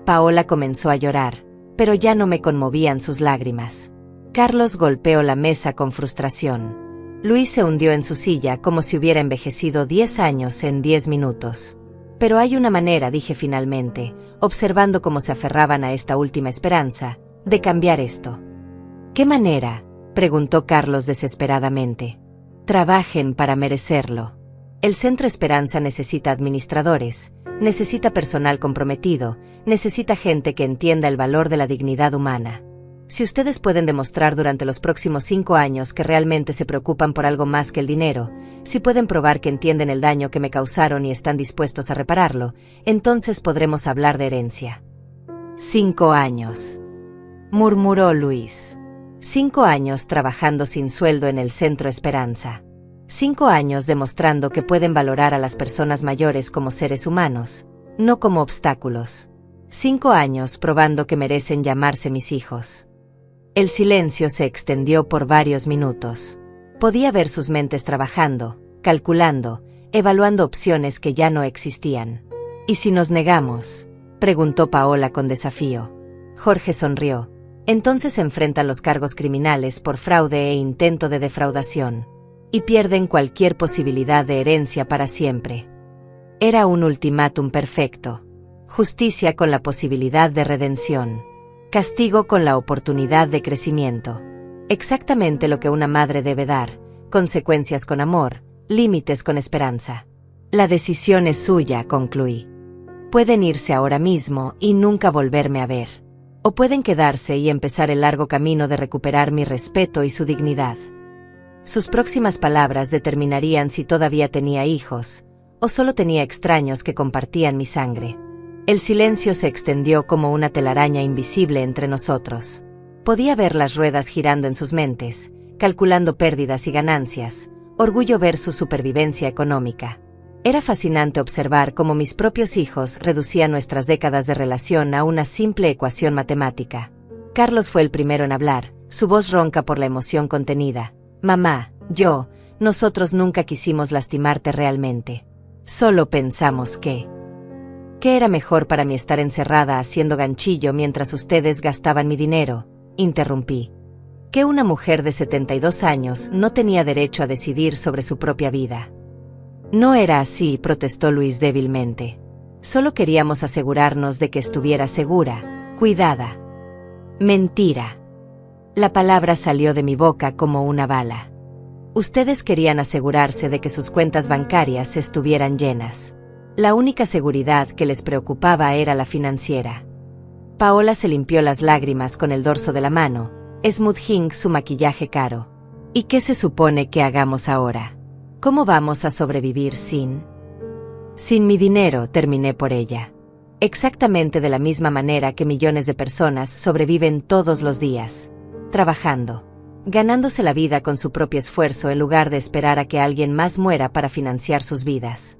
Paola comenzó a llorar, pero ya no me conmovían sus lágrimas. Carlos golpeó la mesa con frustración. Luis se hundió en su silla como si hubiera envejecido 10 años en 10 minutos. Pero hay una manera, dije finalmente, observando cómo se aferraban a esta última esperanza, de cambiar esto. ¿Qué manera?, preguntó Carlos desesperadamente. Trabajen para merecerlo. El Centro Esperanza necesita administradores, necesita personal comprometido, necesita gente que entienda el valor de la dignidad humana. Si ustedes pueden demostrar durante los próximos 5 años que realmente se preocupan por algo más que el dinero, si pueden probar que entienden el daño que me causaron y están dispuestos a repararlo, entonces podremos hablar de herencia. 5 años, murmuró Luis. 5 años trabajando sin sueldo en el Centro Esperanza. 5 años demostrando que pueden valorar a las personas mayores como seres humanos, no como obstáculos. 5 años probando que merecen llamarse mis hijos. El silencio se extendió por varios minutos. Podía ver sus mentes trabajando, calculando, evaluando opciones que ya no existían. ¿Y si nos negamos?, preguntó Paola con desafío. Jorge sonrió. Entonces se enfrentan los cargos criminales por fraude e intento de defraudación. Y pierden cualquier posibilidad de herencia para siempre. Era un ultimátum perfecto. Justicia con la posibilidad de redención. Castigo con la oportunidad de crecimiento. Exactamente lo que una madre debe dar, consecuencias con amor, límites con esperanza. La decisión es suya, concluí. Pueden irse ahora mismo y nunca volverme a ver. O pueden quedarse y empezar el largo camino de recuperar mi respeto y su dignidad. Sus próximas palabras determinarían si todavía tenía hijos, o solo tenía extraños que compartían mi sangre. El silencio se extendió como una telaraña invisible entre nosotros. Podía ver las ruedas girando en sus mentes, calculando pérdidas y ganancias, orgullo versus supervivencia económica. Era fascinante observar cómo mis propios hijos reducían nuestras décadas de relación a una simple ecuación matemática. Carlos fue el primero en hablar, su voz ronca por la emoción contenida. Mamá, yo, nosotros nunca quisimos lastimarte realmente. Solo pensamos que era mejor para mí estar encerrada haciendo ganchillo mientras ustedes gastaban mi dinero, interrumpí. Que una mujer de 72 años no tenía derecho a decidir sobre su propia vida. No era así, protestó Luis débilmente. Solo queríamos asegurarnos de que estuviera segura, cuidada. Mentira. La palabra salió de mi boca como una bala. Ustedes querían asegurarse de que sus cuentas bancarias estuvieran llenas. La única seguridad que les preocupaba era la financiera. Paola se limpió las lágrimas con el dorso de la mano, smoothing su maquillaje caro. ¿Y qué se supone que hagamos ahora? ¿Cómo vamos a sobrevivir sin mi dinero?, terminé por ella. Exactamente de la misma manera que millones de personas sobreviven todos los días, trabajando, ganándose la vida con su propio esfuerzo en lugar de esperar a que alguien más muera para financiar sus vidas.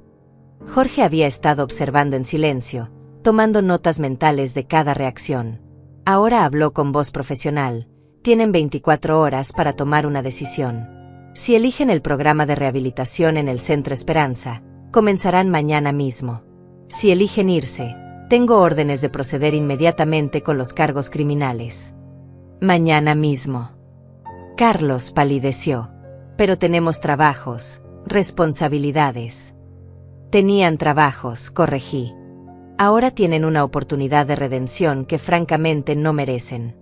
Jorge había estado observando en silencio, tomando notas mentales de cada reacción. Ahora habló con voz profesional. Tienen 24 horas para tomar una decisión. Si eligen el programa de rehabilitación en el Centro Esperanza, comenzarán mañana mismo. Si eligen irse, tengo órdenes de proceder inmediatamente con los cargos criminales. Mañana mismo. Carlos palideció. Pero tenemos trabajos, responsabilidades. Tenían trabajos, corregí. Ahora tienen una oportunidad de redención que francamente no merecen.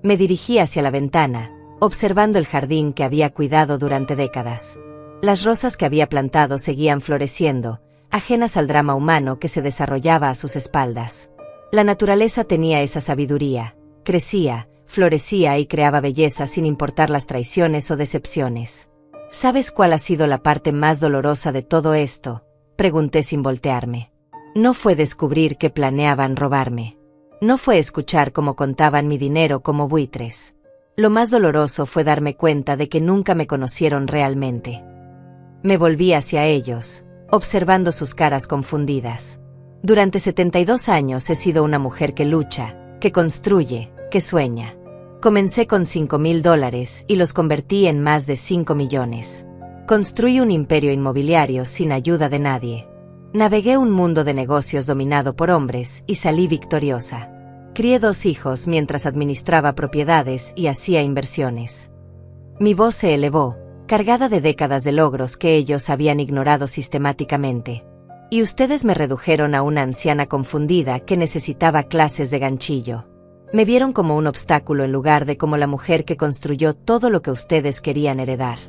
Me dirigí hacia la ventana, observando el jardín que había cuidado durante décadas. Las rosas que había plantado seguían floreciendo, ajenas al drama humano que se desarrollaba a sus espaldas. La naturaleza tenía esa sabiduría, crecía, florecía y creaba belleza sin importar las traiciones o decepciones. ¿Sabes cuál ha sido la parte más dolorosa de todo esto?, pregunté sin voltearme. No fue descubrir que planeaban robarme. No fue escuchar cómo contaban mi dinero como buitres. Lo más doloroso fue darme cuenta de que nunca me conocieron realmente. Me volví hacia ellos, observando sus caras confundidas. Durante 72 años he sido una mujer que lucha, que construye, que sueña. Comencé con $5,000 y los convertí en más de 5 millones. Construí un imperio inmobiliario sin ayuda de nadie. Navegué un mundo de negocios dominado por hombres y salí victoriosa. Crié 2 hijos mientras administraba propiedades y hacía inversiones. Mi voz se elevó, cargada de décadas de logros que ellos habían ignorado sistemáticamente. Y ustedes me redujeron a una anciana confundida que necesitaba clases de ganchillo. Me vieron como un obstáculo en lugar de como la mujer que construyó todo lo que ustedes querían heredar.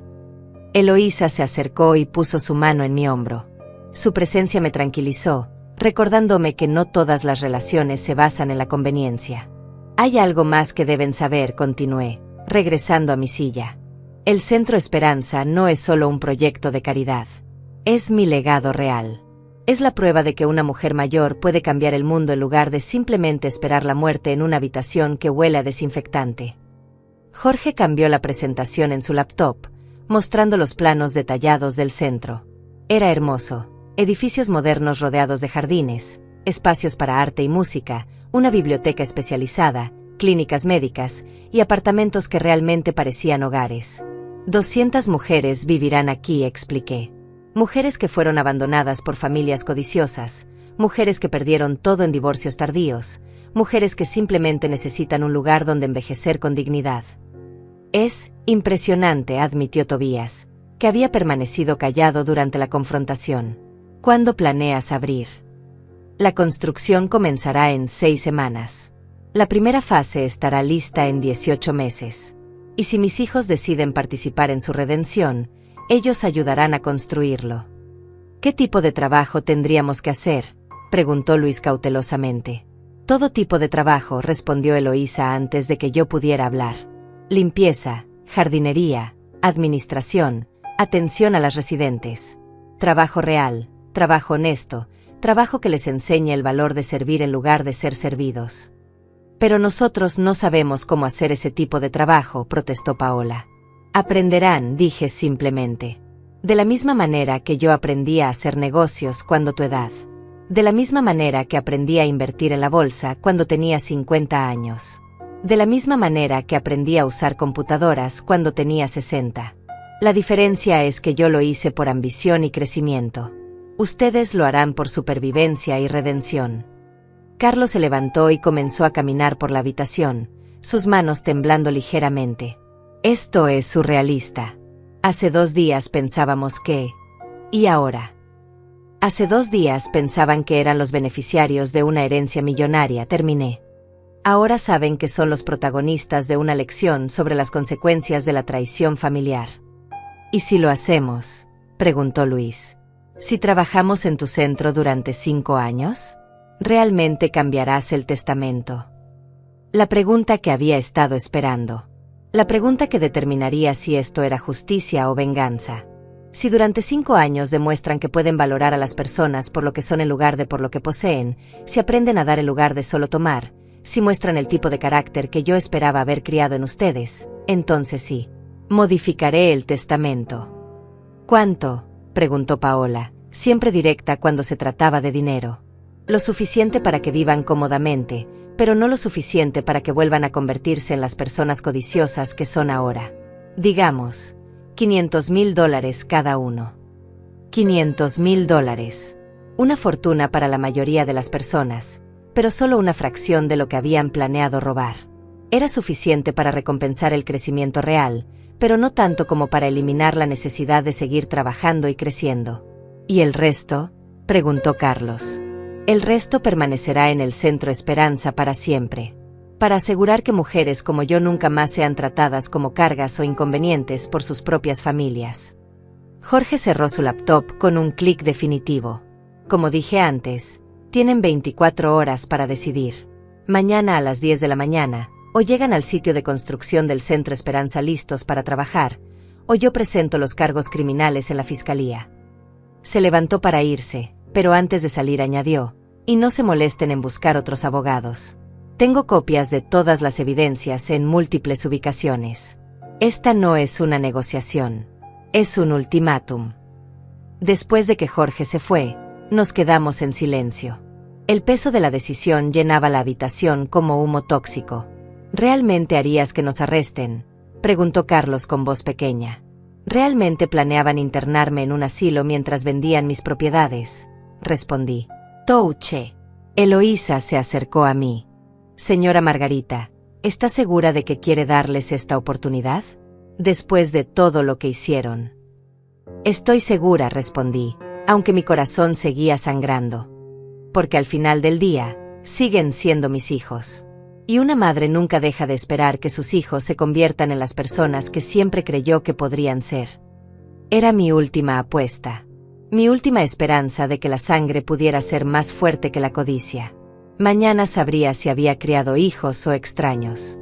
Eloísa se acercó y puso su mano en mi hombro. Su presencia me tranquilizó, recordándome que no todas las relaciones se basan en la conveniencia. Hay algo más que deben saber, continué, regresando a mi silla. El Centro Esperanza no es solo un proyecto de caridad. Es mi legado real. Es la prueba de que una mujer mayor puede cambiar el mundo en lugar de simplemente esperar la muerte en una habitación que huele a desinfectante. Jorge cambió la presentación en su laptop, mostrando los planos detallados del centro. Era hermoso. Edificios modernos rodeados de jardines, espacios para arte y música, una biblioteca especializada, clínicas médicas y apartamentos que realmente parecían hogares. 200 mujeres vivirán aquí, expliqué. Mujeres que fueron abandonadas por familias codiciosas, mujeres que perdieron todo en divorcios tardíos, mujeres que simplemente necesitan un lugar donde envejecer con dignidad. Es impresionante, admitió Tobías, que había permanecido callado durante la confrontación. ¿Cuándo planeas abrir? La construcción comenzará en 6 semanas. La primera fase estará lista en 18 meses. Y si mis hijos deciden participar en su redención, ellos ayudarán a construirlo. ¿Qué tipo de trabajo tendríamos que hacer?, preguntó Luis cautelosamente. Todo tipo de trabajo, respondió Eloísa antes de que yo pudiera hablar. Limpieza, jardinería, administración, atención a las residentes. Trabajo real, trabajo honesto, trabajo que les enseñe el valor de servir en lugar de ser servidos. Pero nosotros no sabemos cómo hacer ese tipo de trabajo, protestó Paola. Aprenderán, dije simplemente. De la misma manera que yo aprendí a hacer negocios cuando tu edad. De la misma manera que aprendí a invertir en la bolsa cuando tenía 50 años. De la misma manera que aprendí a usar computadoras cuando tenía 60. La diferencia es que yo lo hice por ambición y crecimiento. Ustedes lo harán por supervivencia y redención. Carlos se levantó y comenzó a caminar por la habitación, sus manos temblando ligeramente. Esto es surrealista. Hace 2 días pensábamos que... ¿Y ahora? Hace 2 días pensaban que eran los beneficiarios de una herencia millonaria, terminé. Ahora saben que son los protagonistas de una lección sobre las consecuencias de la traición familiar. ¿Y si lo hacemos?, preguntó Luis. ¿Si trabajamos en tu centro durante 5 años? ¿Realmente cambiarás el testamento? La pregunta que había estado esperando. La pregunta que determinaría si esto era justicia o venganza. Si durante 5 años demuestran que pueden valorar a las personas por lo que son en lugar de por lo que poseen, si aprenden a dar en lugar de solo tomar, si muestran el tipo de carácter que yo esperaba haber criado en ustedes, entonces sí, modificaré el testamento. ¿Cuánto?, preguntó Paola, siempre directa cuando se trataba de dinero. Lo suficiente para que vivan cómodamente, pero no lo suficiente para que vuelvan a convertirse en las personas codiciosas que son ahora. Digamos, $500,000 cada uno. $500,000. Una fortuna para la mayoría de las personas, pero solo una fracción de lo que habían planeado robar. Era suficiente para recompensar el crecimiento real, pero no tanto como para eliminar la necesidad de seguir trabajando y creciendo. ¿Y el resto?, preguntó Carlos. El resto permanecerá en el Centro Esperanza para siempre, para asegurar que mujeres como yo nunca más sean tratadas como cargas o inconvenientes por sus propias familias. Jorge cerró su laptop con un clic definitivo. Como dije antes, tienen 24 horas para decidir. Mañana a las 10 de la mañana, o llegan al sitio de construcción del Centro Esperanza listos para trabajar, o yo presento los cargos criminales en la fiscalía. Se levantó para irse, pero antes de salir añadió, y no se molesten en buscar otros abogados. Tengo copias de todas las evidencias en múltiples ubicaciones. Esta no es una negociación, es un ultimátum. Después de que Jorge se fue, nos quedamos en silencio. El peso de la decisión llenaba la habitación como humo tóxico. ¿Realmente harías que nos arresten?, preguntó Carlos con voz pequeña. ¿Realmente planeaban internarme en un asilo mientras vendían mis propiedades?, respondí. Touché. Eloísa se acercó a mí. Señora Margarita, ¿está segura de que quiere darles esta oportunidad? Después de todo lo que hicieron. Estoy segura, respondí, aunque mi corazón seguía sangrando. Porque al final del día, siguen siendo mis hijos. Y una madre nunca deja de esperar que sus hijos se conviertan en las personas que siempre creyó que podrían ser. Era mi última apuesta. Mi última esperanza de que la sangre pudiera ser más fuerte que la codicia. Mañana sabría si había criado hijos o extraños.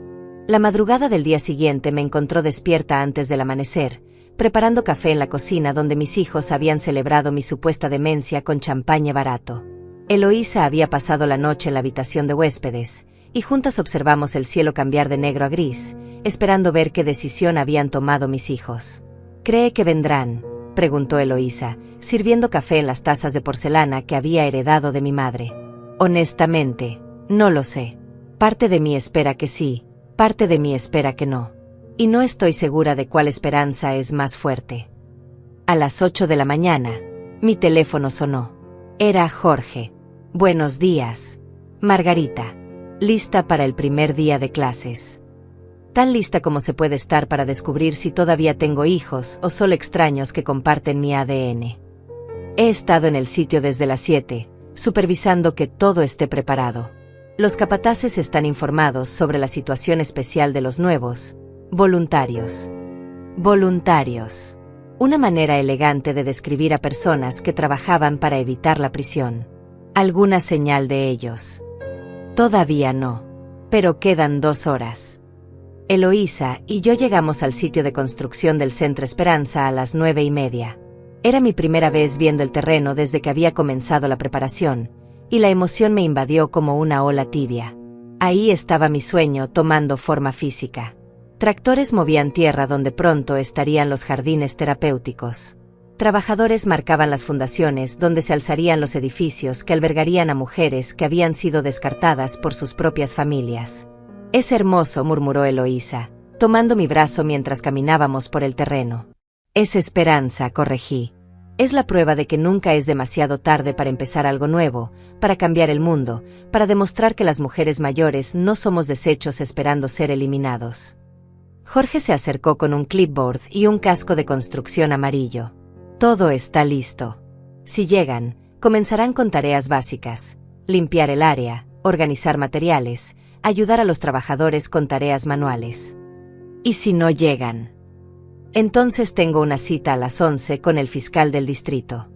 La madrugada del día siguiente me encontró despierta antes del amanecer, preparando café en la cocina donde mis hijos habían celebrado mi supuesta demencia con champaña barato. Eloísa había pasado la noche en la habitación de huéspedes, y juntas observamos el cielo cambiar de negro a gris, esperando ver qué decisión habían tomado mis hijos. ¿Cree que vendrán?, preguntó Eloísa, sirviendo café en las tazas de porcelana que había heredado de mi madre. Honestamente, no lo sé. Parte de mí espera que sí, parte de mí espera que no. Y no estoy segura de cuál esperanza es más fuerte. A las 8 de la mañana, mi teléfono sonó. Era Jorge. Buenos días, Margarita. Lista para el primer día de clases. Tan lista como se puede estar para descubrir si todavía tengo hijos o solo extraños que comparten mi ADN. He estado en el sitio desde las 7, supervisando que todo esté preparado. Los capataces están informados sobre la situación especial de los nuevos voluntarios. Voluntarios. Una manera elegante de describir a personas que trabajaban para evitar la prisión. ¿Alguna señal de ellos? Todavía no. Pero quedan 2 horas. Eloísa y yo llegamos al sitio de construcción del Centro Esperanza a las 9:30. Era mi primera vez viendo el terreno desde que había comenzado la preparación, y la emoción me invadió como una ola tibia. Ahí estaba mi sueño tomando forma física. Tractores movían tierra donde pronto estarían los jardines terapéuticos. Trabajadores marcaban las fundaciones donde se alzarían los edificios que albergarían a mujeres que habían sido descartadas por sus propias familias. Es hermoso, murmuró Eloísa, tomando mi brazo mientras caminábamos por el terreno. Es esperanza, corregí. Es la prueba de que nunca es demasiado tarde para empezar algo nuevo, para cambiar el mundo, para demostrar que las mujeres mayores no somos desechos esperando ser eliminados. Jorge se acercó con un clipboard y un casco de construcción amarillo. Todo está listo. Si llegan, comenzarán con tareas básicas: limpiar el área, organizar materiales, ayudar a los trabajadores con tareas manuales. ¿Y si no llegan? Entonces tengo una cita a las 11 con el fiscal del distrito.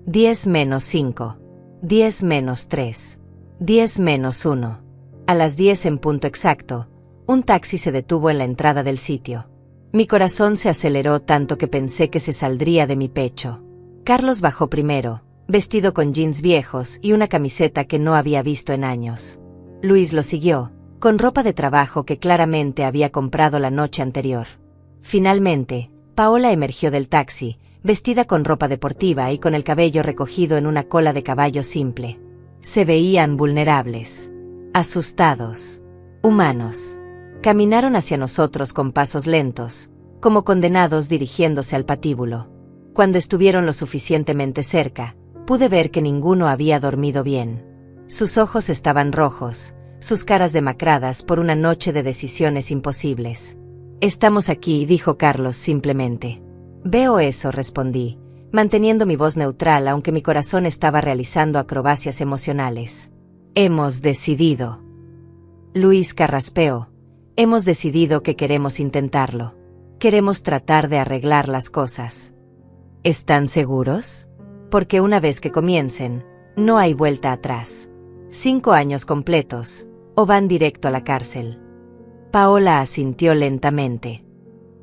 10 menos 5. 10 menos 3. 10 menos 1. A las 10 en punto exacto, un taxi se detuvo en la entrada del sitio. Mi corazón se aceleró tanto que pensé que se saldría de mi pecho. Carlos bajó primero, vestido con jeans viejos y una camiseta que no había visto en años. Luis lo siguió, con ropa de trabajo que claramente había comprado la noche anterior. Finalmente, Paola emergió del taxi, vestida con ropa deportiva y con el cabello recogido en una cola de caballo simple. Se veían vulnerables, asustados, humanos. Caminaron hacia nosotros con pasos lentos, como condenados dirigiéndose al patíbulo. Cuando estuvieron lo suficientemente cerca, pude ver que ninguno había dormido bien. Sus ojos estaban rojos, sus caras demacradas por una noche de decisiones imposibles. Estamos aquí, dijo Carlos simplemente. Veo eso, respondí, manteniendo mi voz neutral aunque mi corazón estaba realizando acrobacias emocionales. Hemos decidido. Luis carraspeó. Hemos decidido que queremos intentarlo. Queremos tratar de arreglar las cosas. ¿Están seguros? Porque una vez que comiencen, no hay vuelta atrás. 5 años completos, o van directo a la cárcel. Paola asintió lentamente.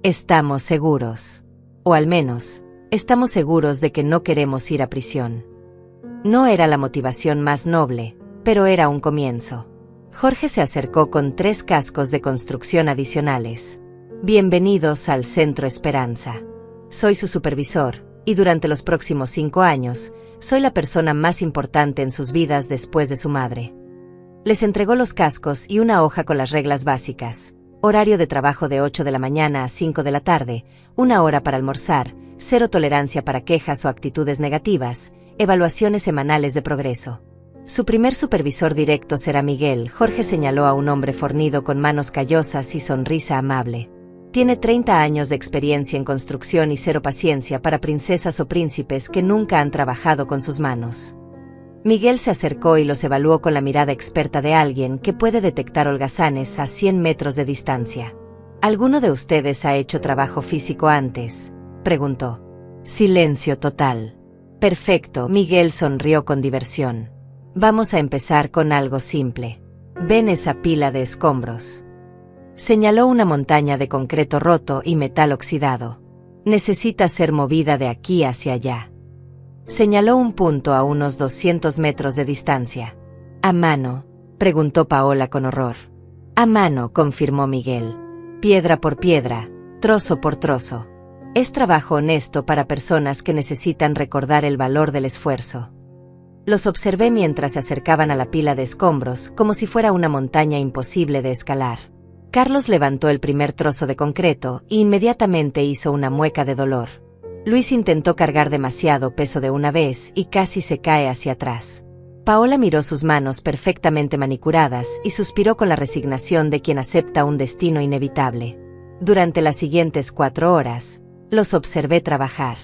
Estamos seguros. O al menos, estamos seguros de que no queremos ir a prisión. No era la motivación más noble, pero era un comienzo. Jorge se acercó con 3 cascos de construcción adicionales. Bienvenidos al Centro Esperanza. Soy su supervisor, y durante los próximos 5 años, soy la persona más importante en sus vidas después de su madre. Les entregó los cascos y una hoja con las reglas básicas. Horario de trabajo de 8 de la mañana a 5 de la tarde, 1 hora para almorzar, 0 tolerancia para quejas o actitudes negativas, evaluaciones semanales de progreso. Su primer supervisor directo será Miguel. Jorge señaló a un hombre fornido con manos callosas y sonrisa amable. Tiene 30 años de experiencia en construcción y 0 paciencia para princesas o príncipes que nunca han trabajado con sus manos. Miguel se acercó y los evaluó con la mirada experta de alguien que puede detectar holgazanes a 100 metros de distancia. ¿Alguno de ustedes ha hecho trabajo físico antes?, preguntó. Silencio total. Perfecto, Miguel sonrió con diversión. Vamos a empezar con algo simple. ¿Ven esa pila de escombros? Señaló una montaña de concreto roto y metal oxidado. Necesita ser movida de aquí hacia allá. Señaló un punto a unos 200 metros de distancia. ¿A mano?, preguntó Paola con horror. A mano, confirmó Miguel. Piedra por piedra, trozo por trozo. Es trabajo honesto para personas que necesitan recordar el valor del esfuerzo. Los observé mientras se acercaban a la pila de escombros, como si fuera una montaña imposible de escalar. Carlos levantó el primer trozo de concreto e inmediatamente hizo una mueca de dolor. Luis intentó cargar demasiado peso de una vez y casi se cae hacia atrás. Paola miró sus manos perfectamente manicuradas y suspiró con la resignación de quien acepta un destino inevitable. Durante las siguientes 4 horas, los observé trabajar.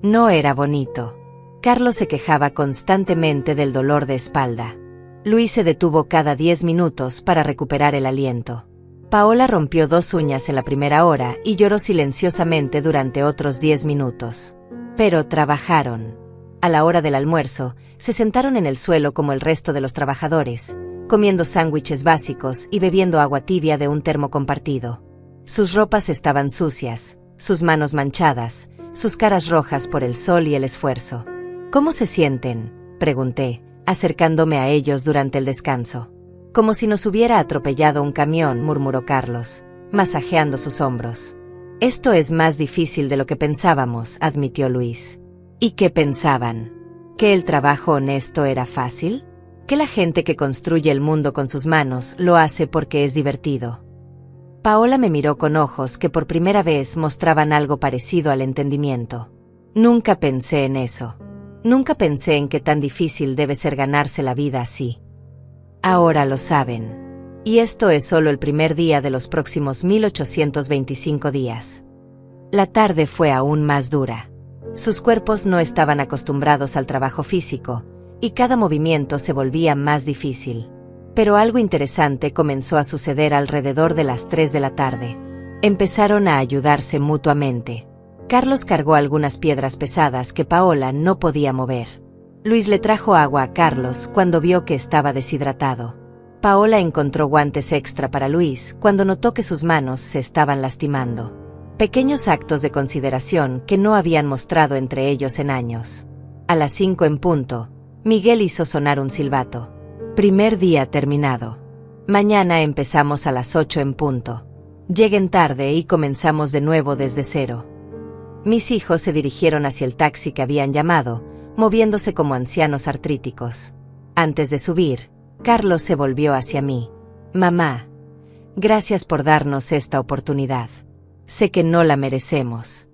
No era bonito. Carlos se quejaba constantemente del dolor de espalda. Luis se detuvo cada 10 minutos para recuperar el aliento. Paola rompió 2 uñas en la primera hora y lloró silenciosamente durante otros 10 minutos. Pero trabajaron. A la hora del almuerzo, se sentaron en el suelo como el resto de los trabajadores, comiendo sándwiches básicos y bebiendo agua tibia de un termo compartido. Sus ropas estaban sucias, sus manos manchadas, sus caras rojas por el sol y el esfuerzo. ¿Cómo se sienten?, pregunté, acercándome a ellos durante el descanso. Como si nos hubiera atropellado un camión, murmuró Carlos, masajeando sus hombros. Esto es más difícil de lo que pensábamos, admitió Luis. ¿Y qué pensaban? ¿Que el trabajo honesto era fácil? ¿Que la gente que construye el mundo con sus manos lo hace porque es divertido? Paola me miró con ojos que por primera vez mostraban algo parecido al entendimiento. Nunca pensé en eso. Nunca pensé en qué tan difícil debe ser ganarse la vida así. Ahora lo saben. Y esto es solo el primer día de los próximos 1825 días. La tarde fue aún más dura. Sus cuerpos no estaban acostumbrados al trabajo físico, y cada movimiento se volvía más difícil. Pero algo interesante comenzó a suceder alrededor de las 3 de la tarde. Empezaron a ayudarse mutuamente. Carlos cargó algunas piedras pesadas que Paola no podía mover. Luis le trajo agua a Carlos cuando vio que estaba deshidratado. Paola encontró guantes extra para Luis cuando notó que sus manos se estaban lastimando. Pequeños actos de consideración que no habían mostrado entre ellos en años. A las 5 en punto, Miguel hizo sonar un silbato. Primer día terminado. Mañana empezamos a las 8 en punto. Lleguen tarde y comenzamos de nuevo desde cero. Mis hijos se dirigieron hacia el taxi que habían llamado, moviéndose como ancianos artríticos. Antes de subir, Carlos se volvió hacia mí. Mamá, gracias por darnos esta oportunidad. Sé que no la merecemos.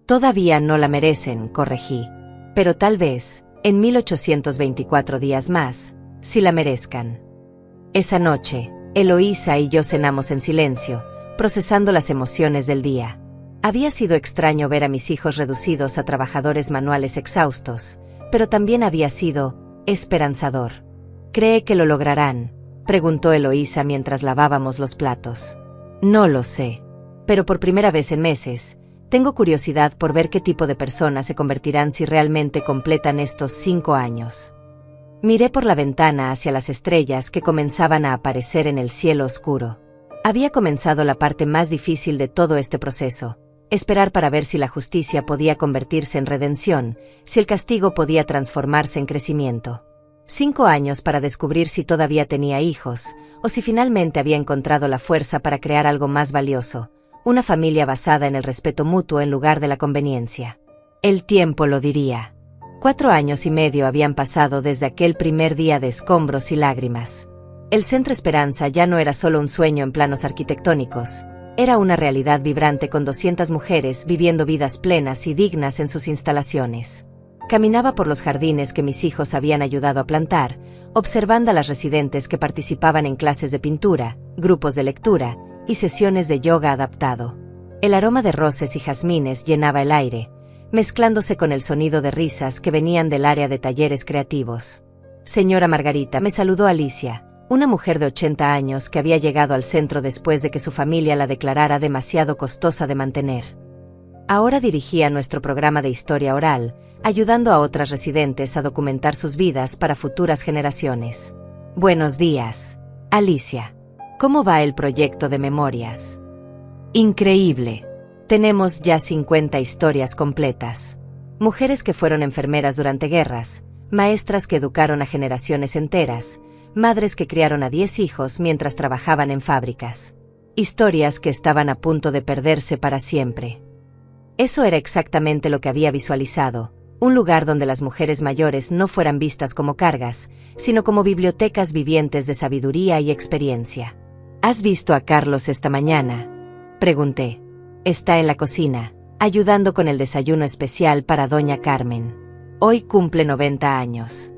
Todavía no la merecen, corregí. Pero tal vez, en 1824 días más, sí la merezcan. Esa noche, Eloísa y yo cenamos en silencio, procesando las emociones del día. Había sido extraño ver a mis hijos reducidos a trabajadores manuales exhaustos, pero también había sido esperanzador. ¿Cree que lo lograrán?, preguntó Eloísa mientras lavábamos los platos. No lo sé, pero por primera vez en meses, tengo curiosidad por ver qué tipo de personas se convertirán si realmente completan estos 5 años. Miré por la ventana hacia las estrellas que comenzaban a aparecer en el cielo oscuro. Había comenzado la parte más difícil de todo este proceso, esperar para ver si la justicia podía convertirse en redención, si el castigo podía transformarse en crecimiento. 5 años para descubrir si todavía tenía hijos, o si finalmente había encontrado la fuerza para crear algo más valioso, una familia basada en el respeto mutuo en lugar de la conveniencia. El tiempo lo diría. 4 años y medio habían pasado desde aquel primer día de escombros y lágrimas. El Centro Esperanza ya no era solo un sueño en planos arquitectónicos, era una realidad vibrante con 200 mujeres viviendo vidas plenas y dignas en sus instalaciones. Caminaba por los jardines que mis hijos habían ayudado a plantar, observando a las residentes que participaban en clases de pintura, grupos de lectura y sesiones de yoga adaptado. El aroma de roses y jazmines llenaba el aire, mezclándose con el sonido de risas que venían del área de talleres creativos. Señora Margarita, me saludó Alicia, una mujer de 80 años que había llegado al centro después de que su familia la declarara demasiado costosa de mantener. Ahora dirigía nuestro programa de historia oral, ayudando a otras residentes a documentar sus vidas para futuras generaciones. Buenos días, Alicia. ¿Cómo va el proyecto de memorias? Increíble. Tenemos ya 50 historias completas. Mujeres que fueron enfermeras durante guerras, maestras que educaron a generaciones enteras, madres que criaron a 10 hijos mientras trabajaban en fábricas. Historias que estaban a punto de perderse para siempre. Eso era exactamente lo que había visualizado, un lugar donde las mujeres mayores no fueran vistas como cargas, sino como bibliotecas vivientes de sabiduría y experiencia. ¿Has visto a Carlos esta mañana?, pregunté. Está en la cocina, ayudando con el desayuno especial para doña Carmen. Hoy cumple 90 años.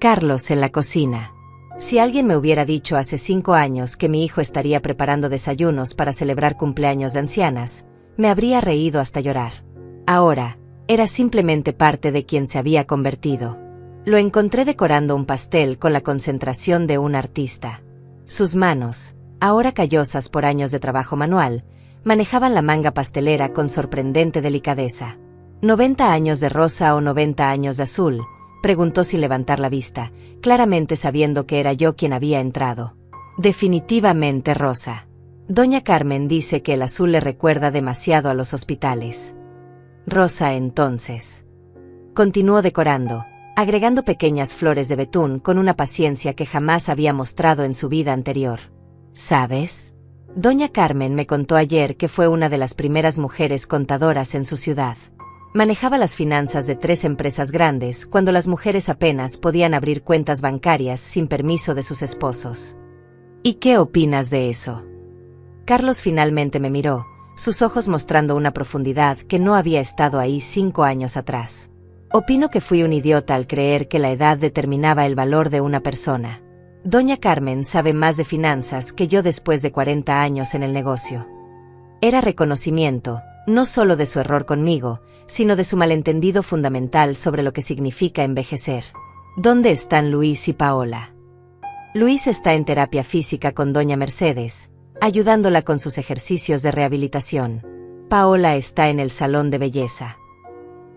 Carlos en la cocina. Si alguien me hubiera dicho hace 5 años que mi hijo estaría preparando desayunos para celebrar cumpleaños de ancianas, me habría reído hasta llorar. Ahora, era simplemente parte de quien se había convertido. Lo encontré decorando un pastel con la concentración de un artista. Sus manos, ahora callosas por años de trabajo manual, manejaban la manga pastelera con sorprendente delicadeza. ¿90 años de rosa o 90 años de azul?, preguntó sin levantar la vista, claramente sabiendo que era yo quien había entrado. Definitivamente rosa. Doña Carmen dice que el azul le recuerda demasiado a los hospitales. Rosa entonces. Continuó decorando, agregando pequeñas flores de betún con una paciencia que jamás había mostrado en su vida anterior. ¿Sabes? Doña Carmen me contó ayer que fue una de las primeras mujeres contadoras en su ciudad. Manejaba las finanzas de 3 empresas grandes cuando las mujeres apenas podían abrir cuentas bancarias sin permiso de sus esposos. ¿Y qué opinas de eso? Carlos finalmente me miró, sus ojos mostrando una profundidad que no había estado ahí 5 años atrás. Opino que fui un idiota al creer que la edad determinaba el valor de una persona. Doña Carmen sabe más de finanzas que yo después de 40 años en el negocio. Era reconocimiento, no solo de su error conmigo, sino de su malentendido fundamental sobre lo que significa envejecer. ¿Dónde están Luis y Paola? Luis está en terapia física con doña Mercedes, ayudándola con sus ejercicios de rehabilitación. Paola está en el salón de belleza.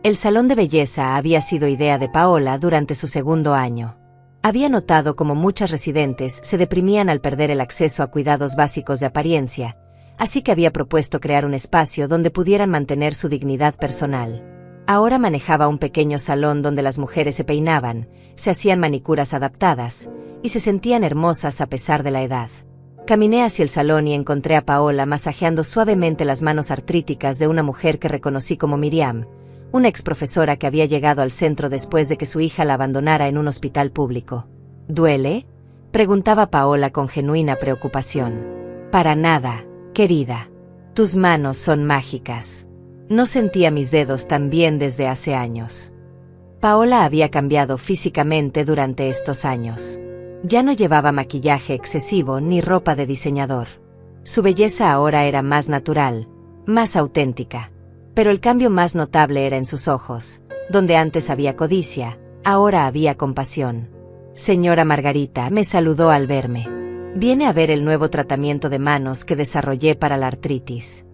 El salón de belleza había sido idea de Paola durante su 2º año. Había notado cómo muchas residentes se deprimían al perder el acceso a cuidados básicos de apariencia, así que había propuesto crear un espacio donde pudieran mantener su dignidad personal. Ahora manejaba un pequeño salón donde las mujeres se peinaban, se hacían manicuras adaptadas, y se sentían hermosas a pesar de la edad. Caminé hacia el salón y encontré a Paola masajeando suavemente las manos artríticas de una mujer que reconocí como Miriam, una exprofesora que había llegado al centro después de que su hija la abandonara en un hospital público. ¿Duele?, preguntaba Paola con genuina preocupación. Para nada, querida. Tus manos son mágicas. No sentía mis dedos tan bien desde hace años. Paola había cambiado físicamente durante estos años. Ya no llevaba maquillaje excesivo ni ropa de diseñador. Su belleza ahora era más natural, más auténtica. Pero el cambio más notable era en sus ojos, donde antes había codicia, ahora había compasión. Señora Margarita, me saludó al verme. Viene a ver el nuevo tratamiento de manos que desarrollé para la artritis.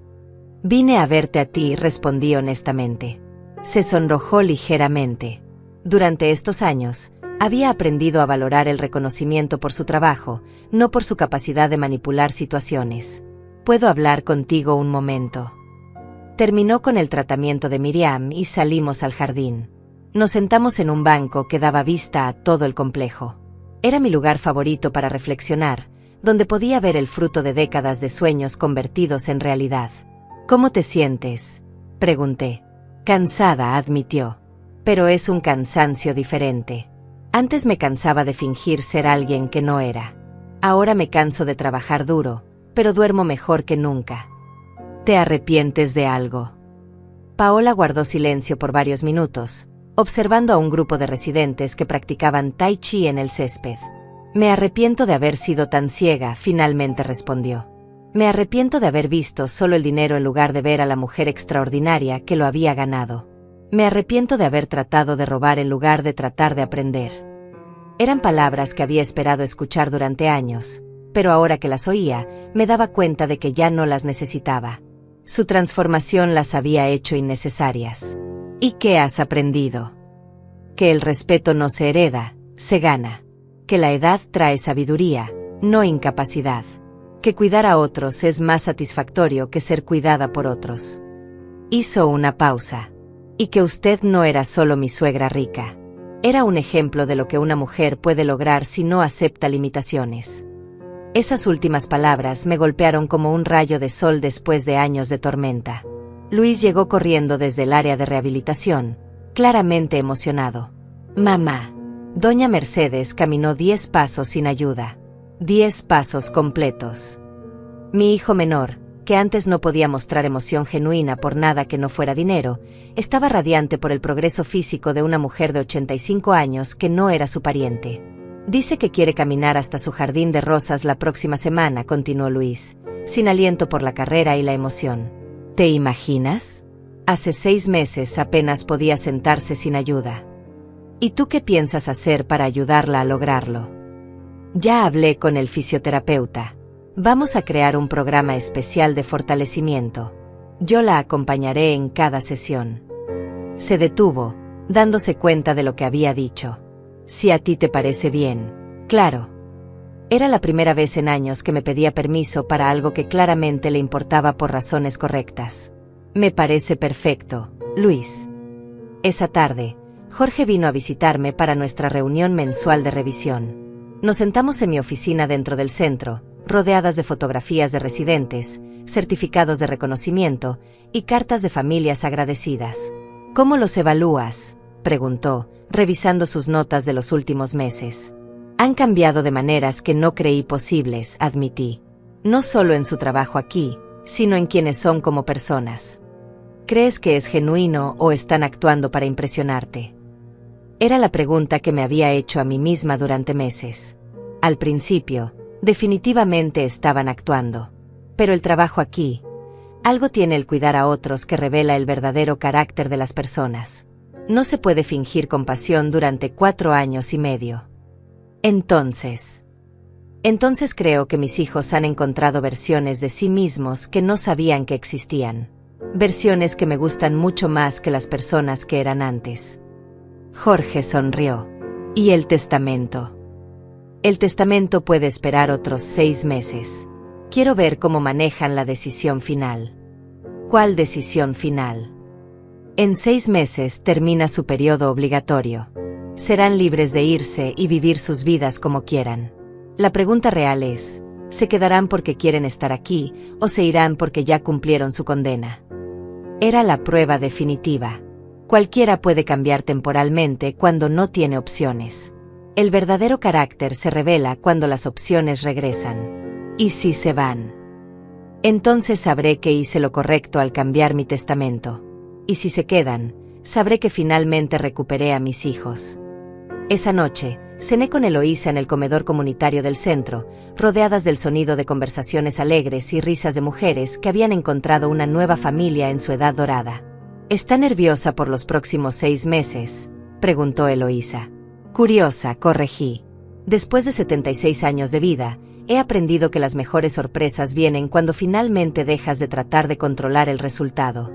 Vine a verte a ti, respondí honestamente. Se sonrojó ligeramente. Durante estos años, había aprendido a valorar el reconocimiento por su trabajo, no por su capacidad de manipular situaciones. ¿Puedo hablar contigo un momento? Terminó con el tratamiento de Miriam y salimos al jardín. Nos sentamos en un banco que daba vista a todo el complejo. Era mi lugar favorito para reflexionar, donde podía ver el fruto de décadas de sueños convertidos en realidad. ¿Cómo te sientes?, pregunté. Cansada, admitió. Pero es un cansancio diferente. Antes me cansaba de fingir ser alguien que no era. Ahora me canso de trabajar duro, pero duermo mejor que nunca. ¿Te arrepientes de algo? Paola guardó silencio por varios minutos, observando a un grupo de residentes que practicaban tai chi en el césped. Me arrepiento de haber sido tan ciega, finalmente respondió. Me arrepiento de haber visto solo el dinero en lugar de ver a la mujer extraordinaria que lo había ganado. Me arrepiento de haber tratado de robar en lugar de tratar de aprender. Eran palabras que había esperado escuchar durante años, pero ahora que las oía, me daba cuenta de que ya no las necesitaba. Su transformación las había hecho innecesarias. ¿Y qué has aprendido? Que el respeto no se hereda, se gana. Que la edad trae sabiduría, no incapacidad. Que cuidar a otros es más satisfactorio que ser cuidada por otros. Hizo una pausa. Y que usted no era solo mi suegra rica. Era un ejemplo de lo que una mujer puede lograr si no acepta limitaciones. Esas últimas palabras me golpearon como un rayo de sol después de años de tormenta. Luis llegó corriendo desde el área de rehabilitación, claramente emocionado. Mamá. Doña Mercedes caminó 10 pasos sin ayuda. 10 pasos completos. Mi hijo menor, que antes no podía mostrar emoción genuina por nada que no fuera dinero, estaba radiante por el progreso físico de una mujer de 85 años que no era su pariente. Dice que quiere caminar hasta su jardín de rosas la próxima semana, continuó Luis, sin aliento por la carrera y la emoción. ¿Te imaginas? Hace 6 meses apenas podía sentarse sin ayuda. ¿Y tú qué piensas hacer para ayudarla a lograrlo? Ya hablé con el fisioterapeuta. Vamos a crear un programa especial de fortalecimiento. Yo la acompañaré en cada sesión. Se detuvo, dándose cuenta de lo que había dicho. Si a ti te parece bien, claro. Era la primera vez en años que me pedía permiso para algo que claramente le importaba por razones correctas. Me parece perfecto, Luis. Esa tarde, Jorge vino a visitarme para nuestra reunión mensual de revisión. Nos sentamos en mi oficina dentro del centro, rodeadas de fotografías de residentes, certificados de reconocimiento y cartas de familias agradecidas. ¿Cómo los evalúas?, preguntó, revisando sus notas de los últimos meses. Han cambiado de maneras que no creí posibles, admití. No solo en su trabajo aquí, sino en quienes son como personas. ¿Crees que es genuino o están actuando para impresionarte? Era la pregunta que me había hecho a mí misma durante meses. Al principio, definitivamente estaban actuando. Pero el trabajo aquí, algo tiene el cuidar a otros que revela el verdadero carácter de las personas. No se puede fingir compasión durante 4 años y medio. Entonces creo que mis hijos han encontrado versiones de sí mismos que no sabían que existían. Versiones que me gustan mucho más que las personas que eran antes. Jorge sonrió. ¿Y el testamento? El testamento puede esperar otros 6 meses. Quiero ver cómo manejan la decisión final. ¿Cuál decisión final? En 6 meses termina su periodo obligatorio. Serán libres de irse y vivir sus vidas como quieran. La pregunta real es, ¿se quedarán porque quieren estar aquí o se irán porque ya cumplieron su condena? Era la prueba definitiva. Cualquiera puede cambiar temporalmente cuando no tiene opciones. El verdadero carácter se revela cuando las opciones regresan. ¿Y si se van? Entonces sabré que hice lo correcto al cambiar mi testamento. Y si se quedan, sabré que finalmente recuperé a mis hijos. Esa noche, cené con Eloísa en el comedor comunitario del centro, rodeadas del sonido de conversaciones alegres y risas de mujeres que habían encontrado una nueva familia en su edad dorada. ¿Está nerviosa por los próximos 6 meses?, preguntó Eloísa. Curiosa, corregí. Después de 76 años de vida, he aprendido que las mejores sorpresas vienen cuando finalmente dejas de tratar de controlar el resultado.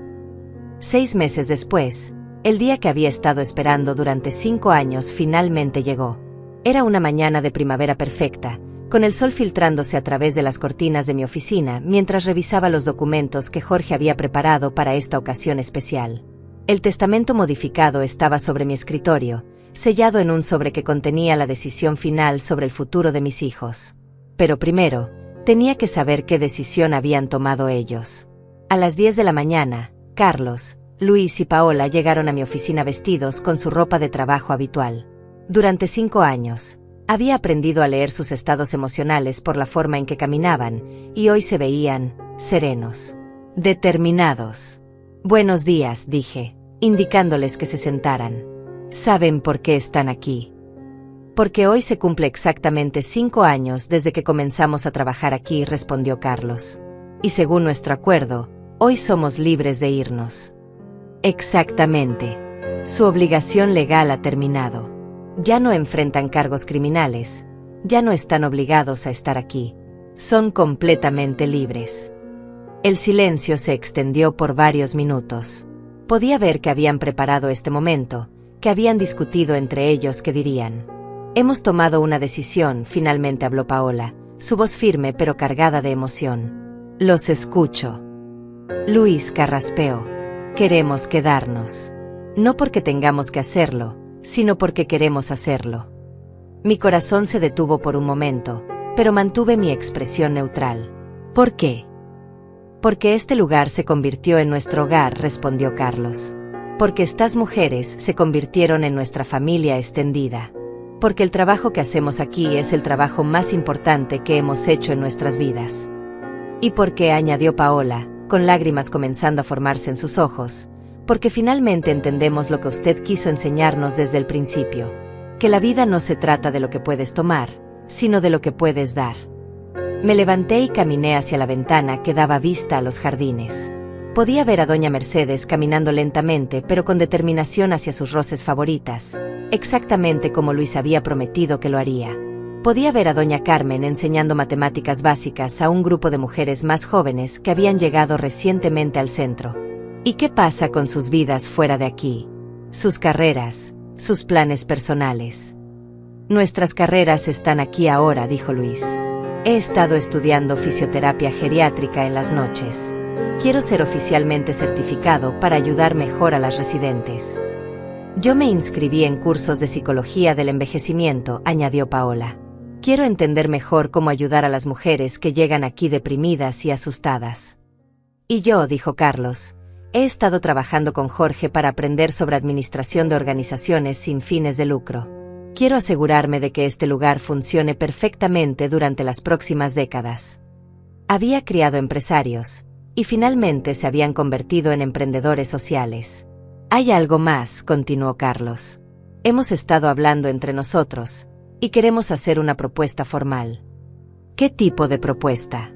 6 meses después, el día que había estado esperando durante 5 años finalmente llegó. Era una mañana de primavera perfecta, con el sol filtrándose a través de las cortinas de mi oficina mientras revisaba los documentos que Jorge había preparado para esta ocasión especial. El testamento modificado estaba sobre mi escritorio, sellado en un sobre que contenía la decisión final sobre el futuro de mis hijos. Pero primero, tenía que saber qué decisión habían tomado ellos. A las 10 de la mañana, Carlos, Luis y Paola llegaron a mi oficina vestidos con su ropa de trabajo habitual. Durante 5 años, había aprendido a leer sus estados emocionales por la forma en que caminaban, y hoy se veían serenos, determinados. Buenos días, dije, indicándoles que se sentaran. ¿Saben por qué están aquí? Porque hoy se cumple exactamente 5 años desde que comenzamos a trabajar aquí, respondió Carlos. Y según nuestro acuerdo, hoy somos libres de irnos. Exactamente. Su obligación legal ha terminado. Ya no enfrentan cargos criminales, ya no están obligados a estar aquí. Son completamente libres. El silencio se extendió por varios minutos. Podía ver que habían preparado este momento, que habían discutido entre ellos qué dirían. Hemos tomado una decisión, finalmente habló Paola, su voz firme pero cargada de emoción. Los escucho. Luis carraspeó. Queremos quedarnos. No porque tengamos que hacerlo, sino porque queremos hacerlo. Mi corazón se detuvo por un momento, pero mantuve mi expresión neutral. ¿Por qué? Porque este lugar se convirtió en nuestro hogar, respondió Carlos. Porque estas mujeres se convirtieron en nuestra familia extendida. Porque el trabajo que hacemos aquí es el trabajo más importante que hemos hecho en nuestras vidas. Y porque, añadió Paola, con lágrimas comenzando a formarse en sus ojos, porque finalmente entendemos lo que usted quiso enseñarnos desde el principio, que la vida no se trata de lo que puedes tomar, sino de lo que puedes dar. Me levanté y caminé hacia la ventana que daba vista a los jardines. Podía ver a doña Mercedes caminando lentamente pero con determinación hacia sus roses favoritas, exactamente como Luis había prometido que lo haría. Podía ver a doña Carmen enseñando matemáticas básicas a un grupo de mujeres más jóvenes que habían llegado recientemente al centro. ¿Y qué pasa con sus vidas fuera de aquí? Sus carreras, sus planes personales. Nuestras carreras están aquí ahora, dijo Luis. He estado estudiando fisioterapia geriátrica en las noches. Quiero ser oficialmente certificado para ayudar mejor a las residentes. Yo me inscribí en cursos de psicología del envejecimiento, añadió Paola. Quiero entender mejor cómo ayudar a las mujeres que llegan aquí deprimidas y asustadas. Y yo, dijo Carlos, he estado trabajando con Jorge para aprender sobre administración de organizaciones sin fines de lucro. Quiero asegurarme de que este lugar funcione perfectamente durante las próximas décadas. Había criado empresarios, y finalmente se habían convertido en emprendedores sociales. Hay algo más, continuó Carlos. Hemos estado hablando entre nosotros, y queremos hacer una propuesta formal. ¿Qué tipo de propuesta?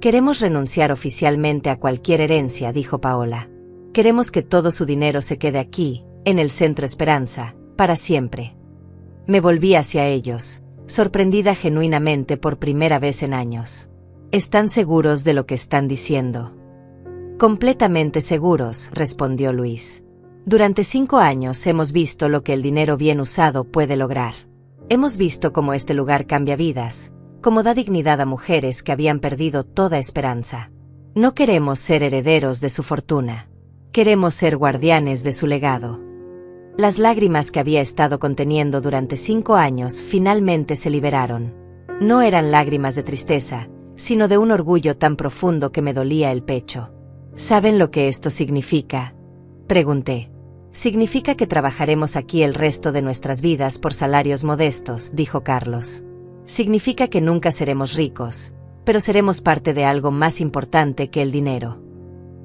Queremos renunciar oficialmente a cualquier herencia, dijo Paola. Queremos que todo su dinero se quede aquí, en el Centro Esperanza, para siempre. Me volví hacia ellos, sorprendida genuinamente por primera vez en años. ¿Están seguros de lo que están diciendo? Completamente seguros, respondió Luis. Durante 5 años hemos visto lo que el dinero bien usado puede lograr. Hemos visto cómo este lugar cambia vidas, cómo da dignidad a mujeres que habían perdido toda esperanza. No queremos ser herederos de su fortuna. Queremos ser guardianes de su legado. Las lágrimas que había estado conteniendo durante 5 años finalmente se liberaron. No eran lágrimas de tristeza, sino de un orgullo tan profundo que me dolía el pecho. ¿Saben lo que esto significa?, pregunté. Significa que trabajaremos aquí el resto de nuestras vidas por salarios modestos, dijo Carlos. Significa que nunca seremos ricos, pero seremos parte de algo más importante que el dinero.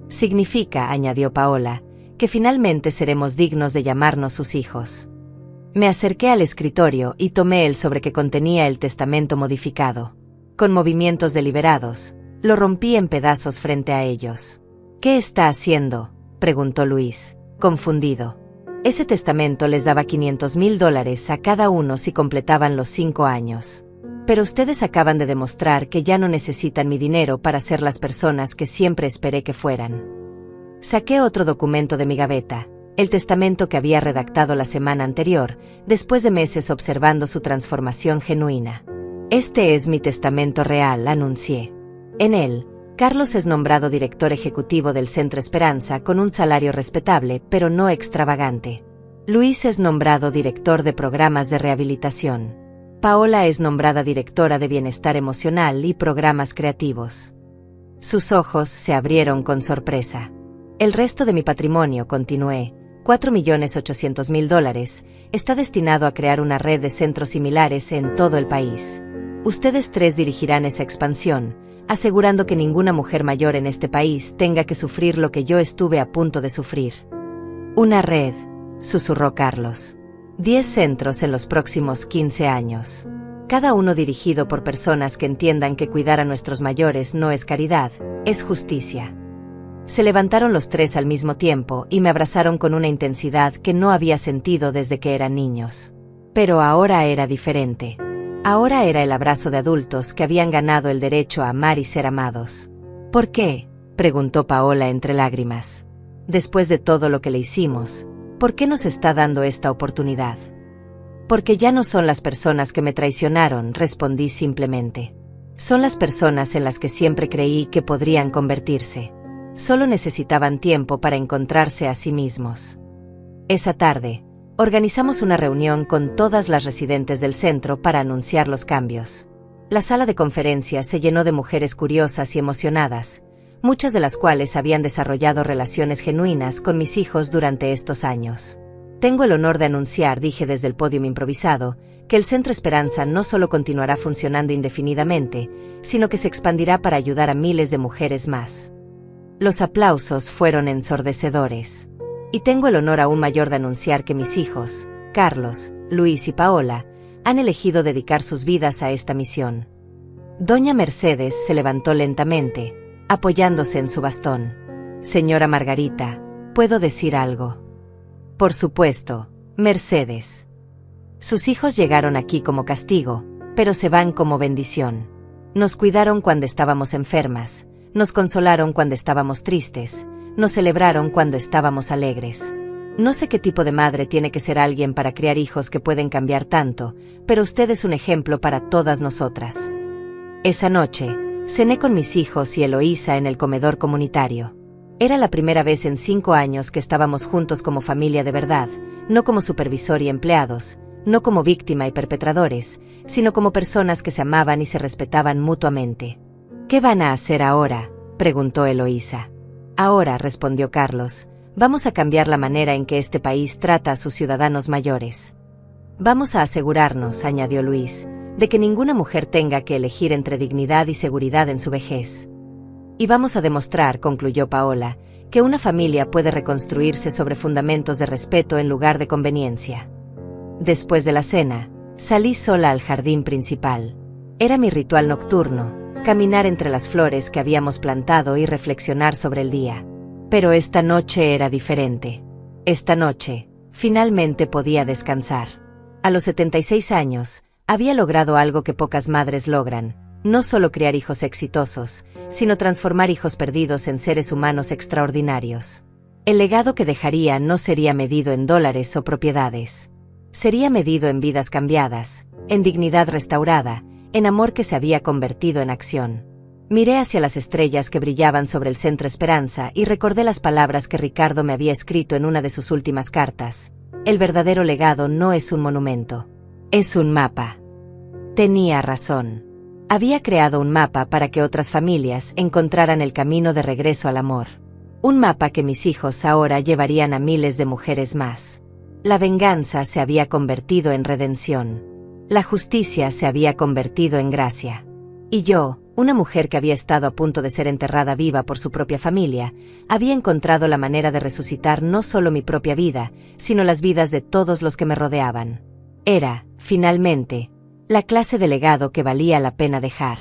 Significa, añadió Paola, que finalmente seremos dignos de llamarnos sus hijos. Me acerqué al escritorio y tomé el sobre que contenía el testamento modificado. Con movimientos deliberados, lo rompí en pedazos frente a ellos. ¿Qué está haciendo?, preguntó Luis, confundido. Ese testamento les daba $500,000 a cada uno si completaban los 5 años. Pero ustedes acaban de demostrar que ya no necesitan mi dinero para ser las personas que siempre esperé que fueran. Saqué otro documento de mi gaveta, el testamento que había redactado la semana anterior, después de meses observando su transformación genuina. Este es mi testamento real, anuncié. En él, Carlos es nombrado director ejecutivo del Centro Esperanza con un salario respetable, pero no extravagante. Luis es nombrado director de programas de rehabilitación. Paola es nombrada directora de bienestar emocional y programas creativos. Sus ojos se abrieron con sorpresa. El resto de mi patrimonio, continué, $4,800,000, está destinado a crear una red de centros similares en todo el país. Ustedes 3 dirigirán esa expansión, asegurando que ninguna mujer mayor en este país tenga que sufrir lo que yo estuve a punto de sufrir. Una red, susurró Carlos. 10 centros en los próximos 15 años. Cada uno dirigido por personas que entiendan que cuidar a nuestros mayores no es caridad, es justicia. Se levantaron los 3 al mismo tiempo y me abrazaron con una intensidad que no había sentido desde que eran niños. Pero ahora era diferente. Ahora era el abrazo de adultos que habían ganado el derecho a amar y ser amados. ¿Por qué?, preguntó Paola entre lágrimas. Después de todo lo que le hicimos, ¿por qué nos está dando esta oportunidad? Porque ya no son las personas que me traicionaron, respondí simplemente. Son las personas en las que siempre creí que podrían convertirse. Solo necesitaban tiempo para encontrarse a sí mismos. Esa tarde, organizamos una reunión con todas las residentes del centro para anunciar los cambios. La sala de conferencias se llenó de mujeres curiosas y emocionadas, muchas de las cuales habían desarrollado relaciones genuinas con mis hijos durante estos años. Tengo el honor de anunciar, dije desde el podio improvisado, que el Centro Esperanza no solo continuará funcionando indefinidamente, sino que se expandirá para ayudar a miles de mujeres más. Los aplausos fueron ensordecedores. Y tengo el honor aún mayor de anunciar que mis hijos, Carlos, Luis y Paola, han elegido dedicar sus vidas a esta misión. Doña Mercedes se levantó lentamente, apoyándose en su bastón. Señora Margarita, ¿puedo decir algo? Por supuesto, Mercedes. Sus hijos llegaron aquí como castigo, pero se van como bendición. Nos cuidaron cuando estábamos enfermas, nos consolaron cuando estábamos tristes, nos celebraron cuando estábamos alegres. No sé qué tipo de madre tiene que ser alguien para criar hijos que pueden cambiar tanto, pero usted es un ejemplo para todas nosotras. Esa noche, cené con mis hijos y Eloísa en el comedor comunitario. Era la primera vez en 5 años que estábamos juntos como familia de verdad, no como supervisor y empleados, no como víctima y perpetradores, sino como personas que se amaban y se respetaban mutuamente. ¿Qué van a hacer ahora?, preguntó Eloísa. Ahora, respondió Carlos, vamos a cambiar la manera en que este país trata a sus ciudadanos mayores. Vamos a asegurarnos, añadió Luis, de que ninguna mujer tenga que elegir entre dignidad y seguridad en su vejez. Y vamos a demostrar, concluyó Paola, que una familia puede reconstruirse sobre fundamentos de respeto en lugar de conveniencia. Después de la cena, salí sola al jardín principal. Era mi ritual nocturno, caminar entre las flores que habíamos plantado y reflexionar sobre el día. Pero esta noche era diferente. Esta noche, finalmente podía descansar. A los 76 años, había logrado algo que pocas madres logran, no solo criar hijos exitosos, sino transformar hijos perdidos en seres humanos extraordinarios. El legado que dejaría no sería medido en dólares o propiedades. Sería medido en vidas cambiadas, en dignidad restaurada, en amor que se había convertido en acción. Miré hacia las estrellas que brillaban sobre el Centro Esperanza y recordé las palabras que Ricardo me había escrito en una de sus últimas cartas. El verdadero legado no es un monumento. Es un mapa. Tenía razón. Había creado un mapa para que otras familias encontraran el camino de regreso al amor. Un mapa que mis hijos ahora llevarían a miles de mujeres más. La venganza se había convertido en redención. La justicia se había convertido en gracia. Y yo, una mujer que había estado a punto de ser enterrada viva por su propia familia, había encontrado la manera de resucitar no solo mi propia vida, sino las vidas de todos los que me rodeaban. Era, finalmente, la clase de legado que valía la pena dejar.